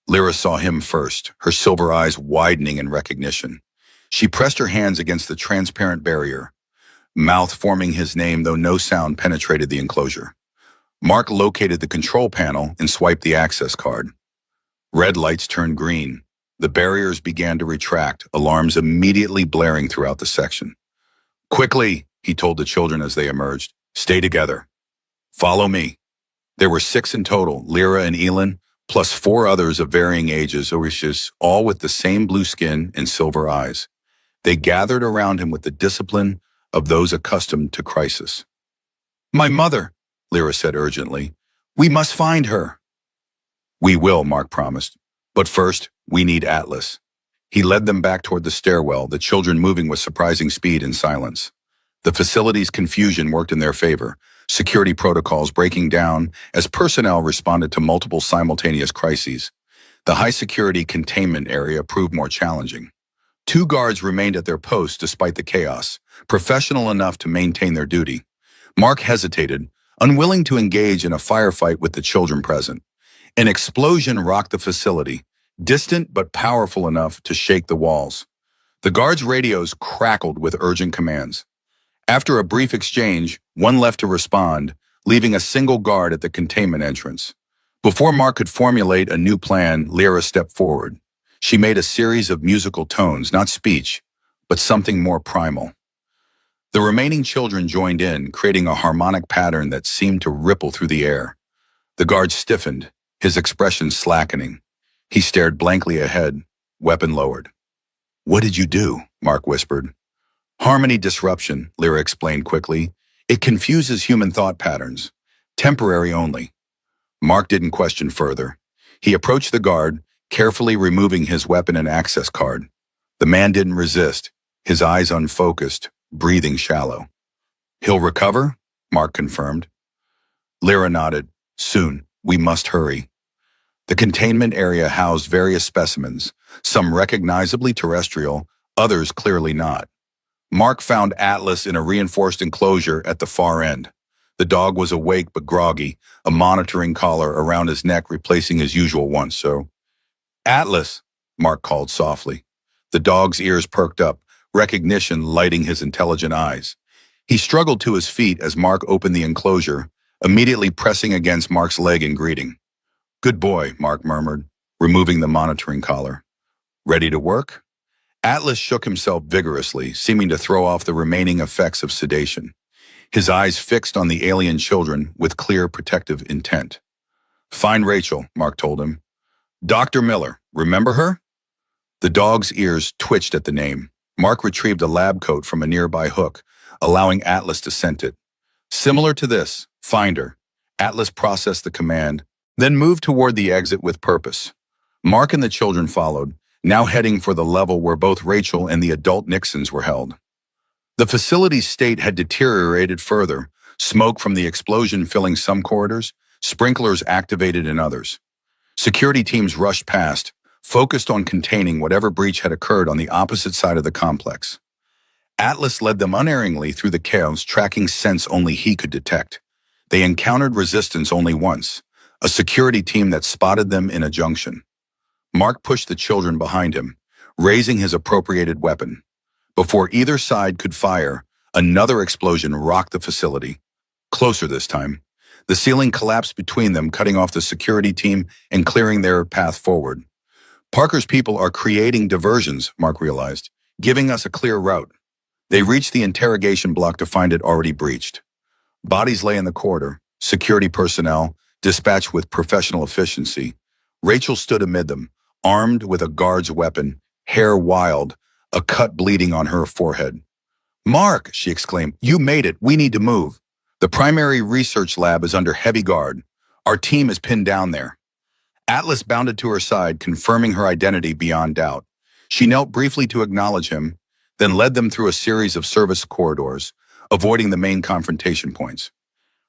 Lyra saw him first, her silver eyes widening in recognition. She pressed her hands against the transparent barrier, mouth forming his name though no sound penetrated the enclosure. Mark located the control panel and swiped the access card. Red lights turned green. The barriers began to retract, alarms immediately blaring throughout the section. "Quickly," he told the children as they emerged. "Stay together. Follow me." There were 6 in total, Lyra and Elin, plus 4 others of varying ages, all with the same blue skin and silver eyes. They gathered around him with the discipline of those accustomed to crisis. "My mother," Lyra said urgently. "We must find her." "We will," Mark promised. "But first, we need Atlas." He led them back toward the stairwell, the children moving with surprising speed and silence. The facility's confusion worked in their favor, security protocols breaking down as personnel responded to multiple simultaneous crises. The high-security containment area proved more challenging. 2 guards remained at their posts despite the chaos, professional enough to maintain their duty. Mark hesitated, unwilling to engage in a firefight with the children present. An explosion rocked the facility, distant but powerful enough to shake the walls. The guards' radios crackled with urgent commands. After a brief exchange, one left to respond, leaving a single guard at the containment entrance. Before Mark could formulate a new plan, Lyra stepped forward. She made a series of musical tones, not speech, but something more primal. The remaining children joined in, creating a harmonic pattern that seemed to ripple through the air. The guard stiffened, his expression slackening. He stared blankly ahead, weapon lowered. "What did you do?" Mark whispered. "Harmony disruption," Lyra explained quickly. "It confuses human thought patterns. Temporary only." Mark didn't question further. He approached the guard, carefully removing his weapon and access card. The man didn't resist, his eyes unfocused, breathing shallow. "He'll recover?" Mark confirmed. Lyra nodded. "Soon. We must hurry." The containment area housed various specimens, some recognizably terrestrial, others clearly not. Mark found Atlas in a reinforced enclosure at the far end. The dog was awake but groggy, a monitoring collar around his neck replacing his usual one. "So, Atlas," Mark called softly. The dog's ears perked up, recognition lighting his intelligent eyes. He struggled to his feet as Mark opened the enclosure, immediately pressing against Mark's leg in greeting. "Good boy," Mark murmured, removing the monitoring collar. "Ready to work?" Atlas shook himself vigorously, seeming to throw off the remaining effects of sedation. His eyes fixed on the alien children with clear protective intent. "Find Rachel," Mark told him. "Dr. Miller, remember her?" The dog's ears twitched at the name. Mark retrieved a lab coat from a nearby hook, allowing Atlas to scent it. "Similar to this, find her." Atlas processed the command, then moved toward the exit with purpose. Mark and the children followed, now heading for the level where both Rachel and the adult Nixons were held. The facility's state had deteriorated further, smoke from the explosion filling some corridors, sprinklers activated in others. Security teams rushed past, focused on containing whatever breach had occurred on the opposite side of the complex. Atlas led them unerringly through the chaos, tracking scents only he could detect. They encountered resistance only once, a security team that spotted them in a junction. Mark pushed the children behind him, raising his appropriated weapon. Before either side could fire, another explosion rocked the facility. Closer this time. The ceiling collapsed between them, cutting off the security team and clearing their path forward. "Parker's people are creating diversions," Mark realized, "giving us a clear route." They reached the interrogation block to find it already breached. Bodies lay in the corridor, security personnel, dispatched with professional efficiency. Rachel stood amid them, armed with a guard's weapon, hair wild, a cut bleeding on her forehead. "Mark," she exclaimed, "you made it. We need to move. The primary research lab is under heavy guard. Our team is pinned down there." Atlas bounded to her side, confirming her identity beyond doubt. She knelt briefly to acknowledge him, then led them through a series of service corridors, avoiding the main confrontation points.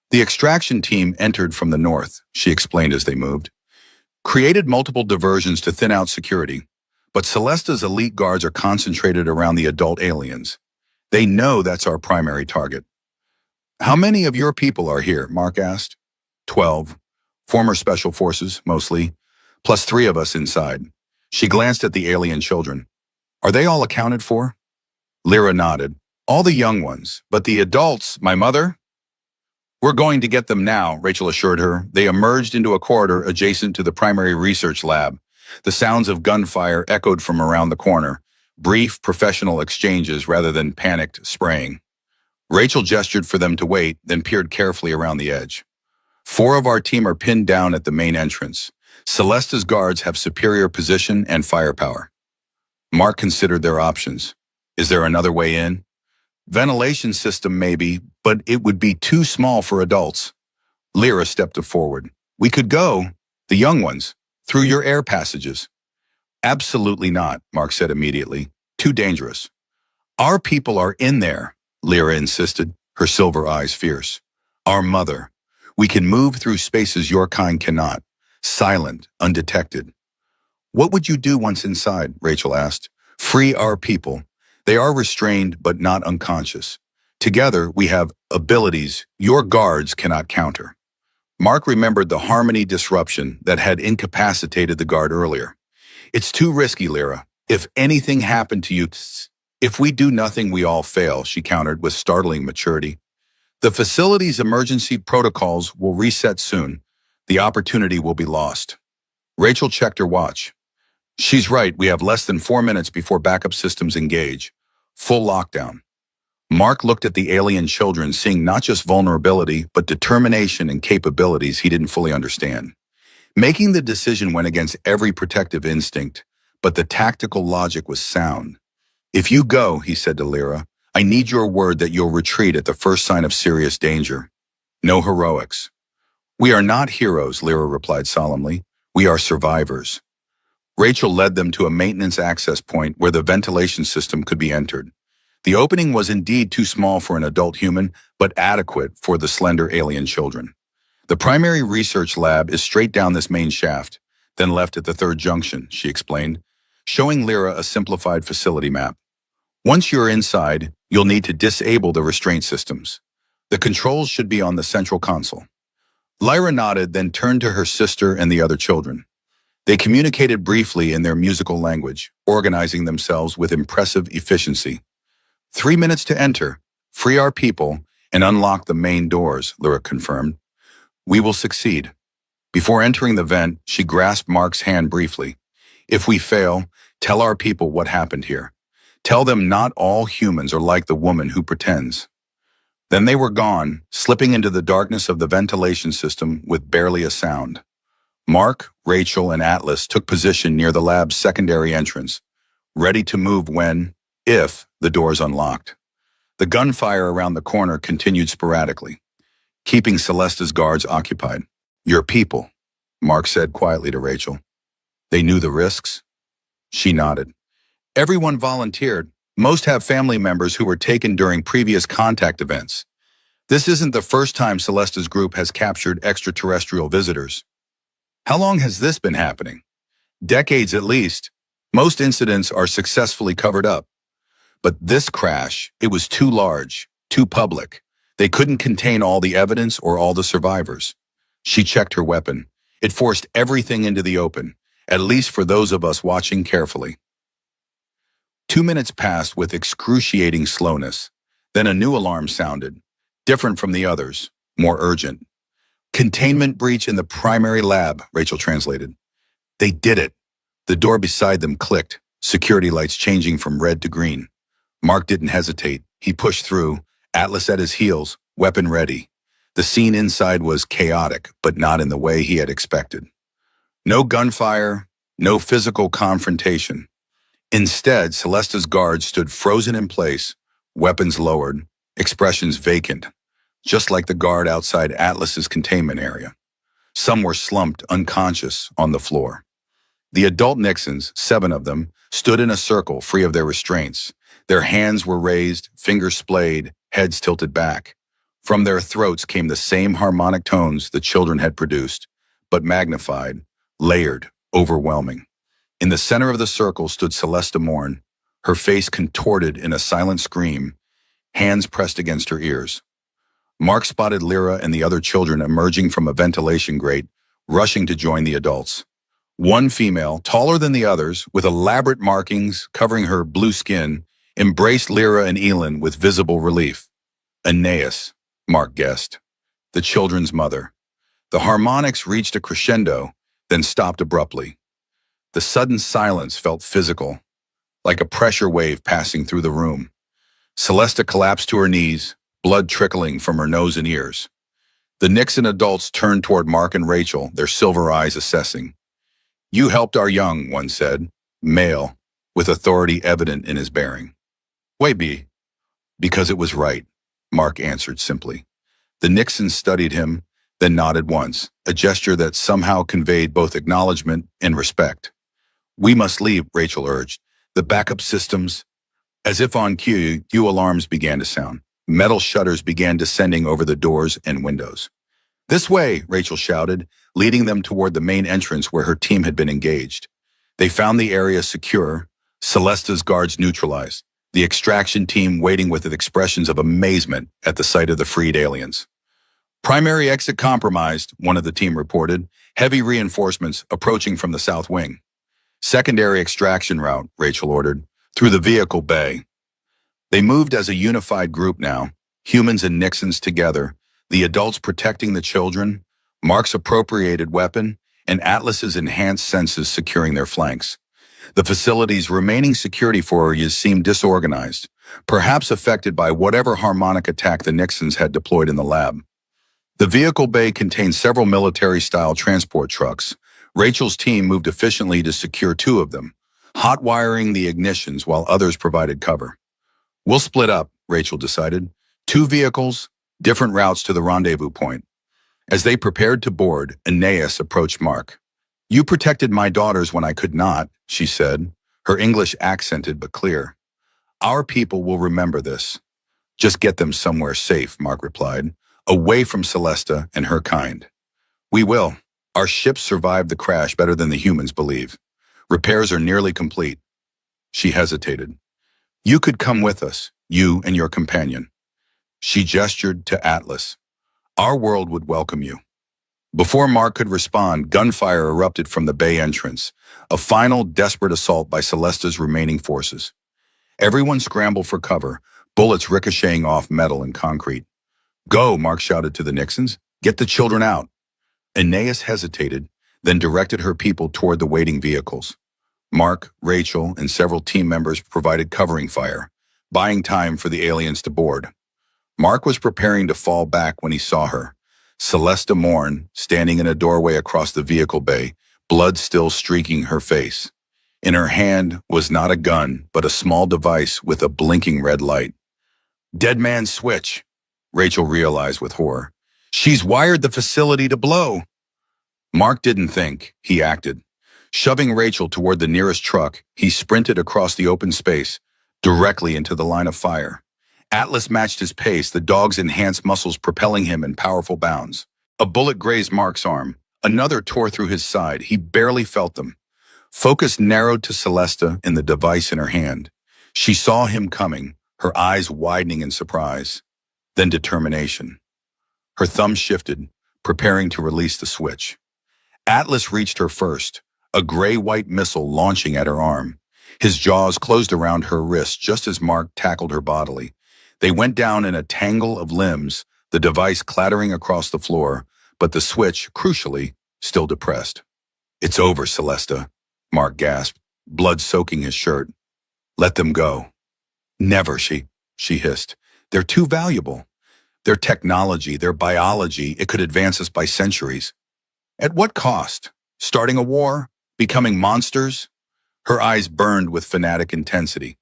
"The extraction team entered from the north," she explained as they moved. "Created multiple diversions to thin out security, but Celesta's elite guards are concentrated around the adult aliens. They know that's our primary target." "How many of your people are here?" Mark asked. 12. Former special forces, mostly, plus 3 of us inside. She glanced at the alien children. "Are they all accounted for?" Lyra nodded. "All the young ones, but the adults, my mother?" "We're going to get them now," Rachel assured her. They emerged into a corridor adjacent to the primary research lab. The sounds of gunfire echoed from around the corner, brief, professional exchanges rather than panicked spraying. Rachel gestured for them to wait, then peered carefully around the edge. 4 of our team are pinned down at the main entrance. Celesta's guards have superior position and firepower. Mark considered their options. Is there another way in? Ventilation system maybe, but it would be too small for adults. Lyra stepped forward. "We could go, the young ones, through your air passages." "Absolutely not," Mark said immediately. "Too dangerous." "Our people are in there," Lyra insisted, her silver eyes fierce. "Our mother. We can move through spaces your kind cannot. Silent, undetected." "What would you do once inside?" Rachel asked. "Free our people. They are restrained but not unconscious. Together we have abilities your guards cannot counter." Mark remembered the harmony disruption that had incapacitated the guard earlier. "It's too risky, Lyra. If anything happened to you..." "If we do nothing, we all fail," she countered with startling maturity. "The facility's emergency protocols will reset soon. The opportunity will be lost. Rachel checked her watch. She's right, we have less than 4 minutes before backup systems engage. Full lockdown. Mark looked at the alien children, seeing not just vulnerability, but determination and capabilities he didn't fully understand. Making the decision went against every protective instinct, but the tactical logic was sound. If you go, he said to Lyra, I need your word that you'll retreat at the first sign of serious danger. No heroics. We are not heroes, Lyra replied solemnly. We are survivors. Rachel led them to a maintenance access point where the ventilation system could be entered. The opening was indeed too small for an adult human, but adequate for the slender alien children. The primary research lab is straight down this main shaft, then left at the third junction, she explained, showing Lyra a simplified facility map. Once you're inside, you'll need to disable the restraint systems. The controls should be on the central console. Lyra nodded, then turned to her sister and the other children. They communicated briefly in their musical language, organizing themselves with impressive efficiency. 3 minutes to enter, free our people, and unlock the main doors, Lyra confirmed. We will succeed. Before entering the vent, she grasped Mark's hand briefly. If we fail, tell our people what happened here. Tell them not all humans are like the woman who pretends. Then they were gone, slipping into the darkness of the ventilation system with barely a sound. Mark, Rachel, and Atlas took position near the lab's secondary entrance, ready to move when, if, the doors unlocked. The gunfire around the corner continued sporadically, keeping Celesta's guards occupied. Your people, Mark said quietly to Rachel. They knew the risks? She nodded. Everyone volunteered. Most have family members who were taken during previous contact events. This isn't the first time Celesta's group has captured extraterrestrial visitors. How long has this been happening? Decades at least. Most incidents are successfully covered up. But this crash, it was too large, too public. They couldn't contain all the evidence or all the survivors. She checked her weapon. It forced everything into the open, at least for those of us watching carefully. 2 minutes passed with excruciating slowness. Then a new alarm sounded, different from the others, more urgent. Containment breach in the primary lab, Rachel translated. They did it. The door beside them clicked, security lights changing from red to green. Mark didn't hesitate. He pushed through, Atlas at his heels, weapon ready. The scene inside was chaotic, but not in the way he had expected. No gunfire, no physical confrontation. Instead, Celesta's guards stood frozen in place, weapons lowered, expressions vacant, just like the guard outside Atlas's containment area. Some were slumped unconscious on the floor. The adult Nixons, 7 of them, stood in a circle free of their restraints. Their hands were raised, fingers splayed, heads tilted back. From their throats came the same harmonic tones the children had produced, but magnified, layered, overwhelming. In the center of the circle stood Celesta Morn, her face contorted in a silent scream, hands pressed against her ears. Mark spotted Lyra and the other children emerging from a ventilation grate, rushing to join the adults. One female, taller than the others, with elaborate markings covering her blue skin, embraced Lyra and Elin with visible relief. Aeneas, Mark guessed, the children's mother. The harmonics reached a crescendo, then stopped abruptly. The sudden silence felt physical, like a pressure wave passing through the room. Celesta collapsed to her knees, blood trickling from her nose and ears. The Nixon adults turned toward Mark and Rachel, their silver eyes assessing. You helped our young, one said, male, with authority evident in his bearing. Why be? Because it was right, Mark answered simply. The Nixons studied him, then nodded once, a gesture that somehow conveyed both acknowledgement and respect. We must leave, Rachel urged. The backup systems. As if on cue, alarms began to sound. Metal shutters began descending over the doors and windows. This way, Rachel shouted, leading them toward the main entrance where her team had been engaged. They found the area secure, Celesta's guards neutralized, the extraction team waiting with expressions of amazement at the sight of the freed aliens. Primary exit compromised, one of the team reported, heavy reinforcements approaching from the south wing. Secondary extraction route, Rachel ordered, through the vehicle bay. They moved as a unified group now, humans and Nixons together, the adults protecting the children, Mark's appropriated weapon, and Atlas's enhanced senses securing their flanks. The facility's remaining security forces seemed disorganized, perhaps affected by whatever harmonic attack the Nixons had deployed in the lab. The vehicle bay contained several military-style transport trucks. Rachel's team moved efficiently to secure two of them, hot-wiring the ignitions while others provided cover. "We'll split up," Rachel decided. Two vehicles, different routes to the rendezvous point. As they prepared to board, Aeneas approached Mark. "You protected my daughters when I could not," she said, her English accented but clear. "Our people will remember this." "Just get them somewhere safe," Mark replied, "away from Celesta and her kind." "We will. Our ships survived the crash better than the humans believe. Repairs are nearly complete." She hesitated. "You could come with us, you and your companion." She gestured to Atlas. "Our world would welcome you." Before Mark could respond, gunfire erupted from the bay entrance, a final desperate assault by Celesta's remaining forces. Everyone scrambled for cover, bullets ricocheting off metal and concrete. "Go," Mark shouted to the Nixons. "Get the children out." Aeneas hesitated, then directed her people toward the waiting vehicles. Mark, Rachel, and several team members provided covering fire, buying time for the aliens to board. Mark was preparing to fall back when he saw her. Celesta Morn, standing in a doorway across the vehicle bay, blood still streaking her face. In her hand was not a gun, but a small device with a blinking red light. "Dead man's switch," Rachel realized with horror. "She's wired the facility to blow." Mark didn't think, he acted. Shoving Rachel toward the nearest truck, he sprinted across the open space, directly into the line of fire. Atlas matched his pace, the dog's enhanced muscles propelling him in powerful bounds. A bullet grazed Mark's arm. Another tore through his side. He barely felt them. Focus narrowed to Celesta and the device in her hand. She saw him coming, her eyes widening in surprise, then determination. Her thumb shifted, preparing to release the switch. Atlas reached her first, a gray-white missile launching at her arm. His jaws closed around her wrist just as Mark tackled her bodily. They went down in a tangle of limbs, the device clattering across the floor, but the switch, crucially, still depressed. "It's over, Celesta," Mark gasped, blood soaking his shirt. "Let them go." "Never," she hissed. "They're too valuable. Their technology, their biology, it could advance us by centuries." "At what cost? Starting a war? Becoming monsters?" Her eyes burned with fanatic intensity.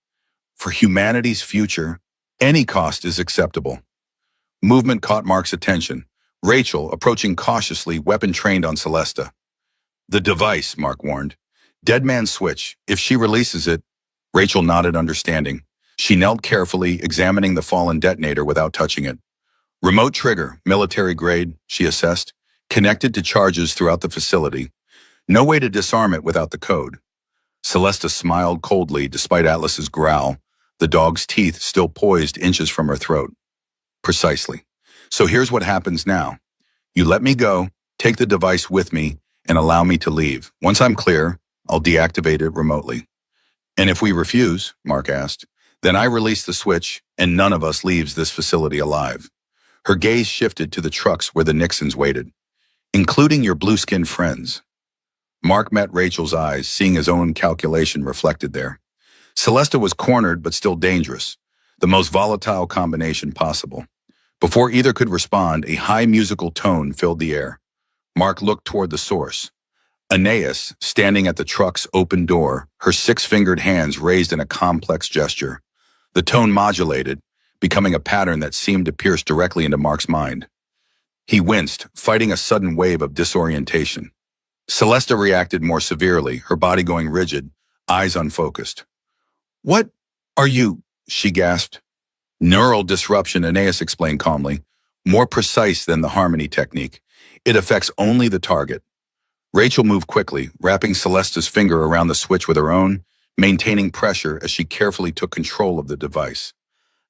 "For humanity's future, any cost is acceptable." Movement caught Mark's attention. Rachel, approaching cautiously, weapon trained on Celesta. "The device," Mark warned. "Dead man's switch. If she releases it..." Rachel nodded understanding. She knelt carefully, examining the fallen detonator without touching it. "Remote trigger, military grade," she assessed, connected to charges throughout the facility. No way to disarm it without the code. Celesta smiled coldly despite Atlas's growl, the dog's teeth still poised inches from her throat. "Precisely. So here's what happens now. You let me go, take the device with me, and allow me to leave. Once I'm clear, I'll deactivate it remotely." "And if we refuse," Mark asked, "then I release the switch and none of us leaves this facility alive." Her gaze shifted to the trucks where the Nixons waited. "Including your blue-skinned friends." Mark met Rachel's eyes, seeing his own calculation reflected there. Celesta was cornered but still dangerous, the most volatile combination possible. Before either could respond, a high musical tone filled the air. Mark looked toward the source. Aeneas, standing at the truck's open door, her six-fingered hands raised in a complex gesture. The tone modulated, becoming a pattern that seemed to pierce directly into Mark's mind. He winced, fighting a sudden wave of disorientation. Celesta reacted more severely, her body going rigid, eyes unfocused. "What are you?" she gasped. "Neural disruption," Aeneas explained calmly, "more precise than the harmony technique. It affects only the target." Rachel moved quickly, wrapping Celesta's finger around the switch with her own, maintaining pressure as she carefully took control of the device.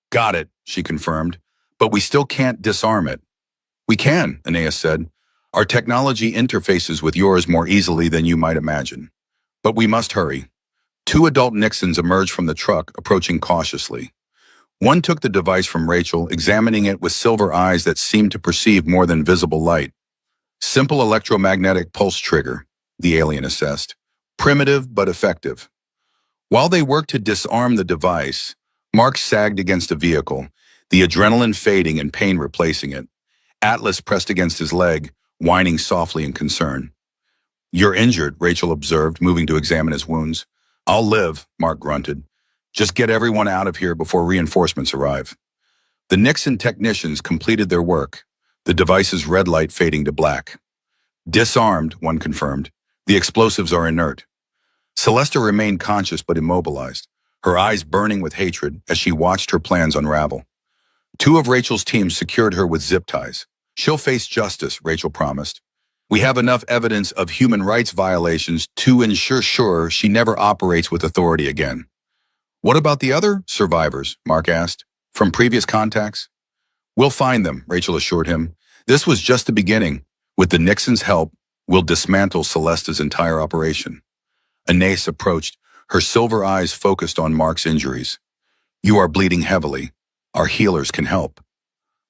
"Got it," she confirmed, "but we still can't disarm it." "We can," Aeneas said. "Our technology interfaces with yours more easily than you might imagine. But we must hurry." Two adult Nixons emerged from the truck, approaching cautiously. One took the device from Rachel, examining it with silver eyes that seemed to perceive more than visible light. Simple electromagnetic pulse trigger, the alien assessed. Primitive but effective. While they worked to disarm the device, Mark sagged against a vehicle, the adrenaline fading and pain replacing it. Atlas pressed against his leg, whining softly in concern. "You're injured," Rachel observed, moving to examine his wounds. "I'll live," Mark grunted. "Just get everyone out of here before reinforcements arrive." The Nixon technicians completed their work, the device's red light fading to black. "Disarmed," one confirmed. "The explosives are inert." Celesta remained conscious but immobilized, her eyes burning with hatred as she watched her plans unravel. Two of Rachel's teams secured her with zip ties. "She'll face justice," Rachel promised. "We have enough evidence of human rights violations to ensure she never operates with authority again." "What about the other survivors?" Mark asked. "From previous contacts?" "We'll find them," Rachel assured him. "This was just the beginning. With the Nixons' help, we'll dismantle Celesta's entire operation." Anais approached, her silver eyes focused on Mark's injuries. "You are bleeding heavily. Our healers can help."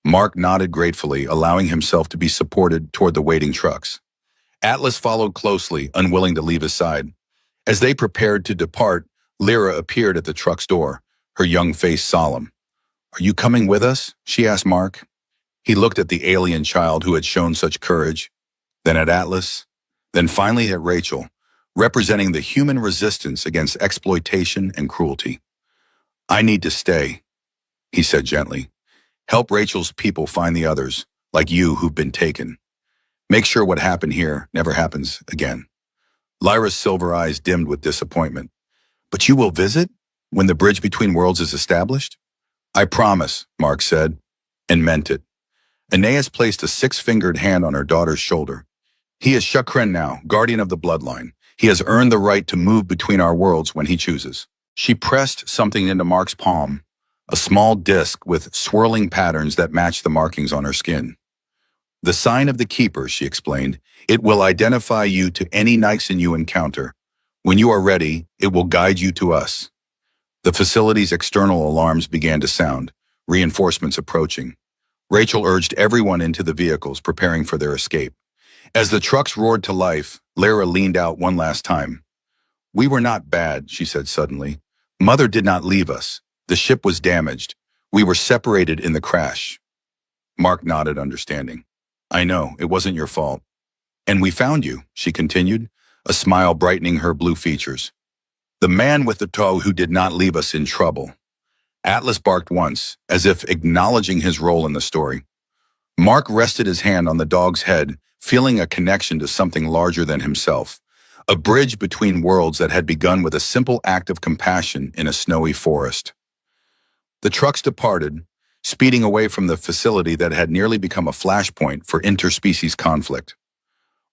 Mark nodded gratefully, allowing himself to be supported toward the waiting trucks. Atlas followed closely, unwilling to leave his side. As they prepared to depart, Lyra appeared at the truck's door, her young face solemn. "Are you coming with us?" she asked Mark. He looked at the alien child who had shown such courage, then at Atlas, then finally at Rachel, representing the human resistance against exploitation and cruelty. "I need to stay," he said gently. "Help Rachel's people find the others, like you, who've been taken. Make sure what happened here never happens again." Lyra's silver eyes dimmed with disappointment. "But you will visit when the bridge between worlds is established?" "I promise," Mark said, and meant it. Anais placed a six-fingered hand on her daughter's shoulder. "He is Shukren now, guardian of the bloodline. He has earned the right to move between our worlds when he chooses." She pressed something into Mark's palm, a small disc with swirling patterns that matched the markings on her skin. "The sign of the Keeper," she explained. "It will identify you to any Nixon you encounter. When you are ready, it will guide you to us." The facility's external alarms began to sound, reinforcements approaching. Rachel urged everyone into the vehicles, preparing for their escape. As the trucks roared to life, Lyra leaned out one last time. "We were not bad," she said suddenly. "Mother did not leave us. The ship was damaged. We were separated in the crash." Mark nodded, understanding. "I know, it wasn't your fault." "And we found you," she continued, a smile brightening her blue features. "The man with the toe who did not leave us in trouble." Atlas barked once, as if acknowledging his role in the story. Mark rested his hand on the dog's head, feeling a connection to something larger than himself, a bridge between worlds that had begun with a simple act of compassion in a snowy forest. The trucks departed, speeding away from the facility that had nearly become a flashpoint for interspecies conflict.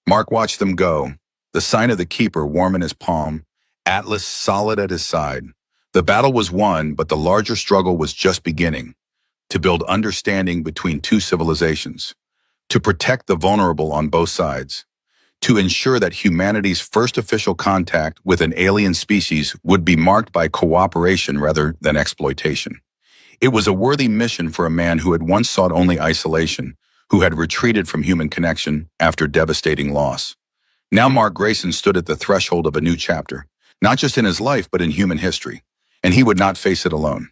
Mark watched them go, the sign of the Keeper warm in his palm, Atlas solid at his side. The battle was won, but the larger struggle was just beginning, to build understanding between two civilizations, to protect the vulnerable on both sides, to ensure that humanity's first official contact with an alien species would be marked by cooperation rather than exploitation. It was a worthy mission for a man who had once sought only isolation, who had retreated from human connection after devastating loss. Now Mark Grayson stood at the threshold of a new chapter, not just in his life but in human history, and he would not face it alone.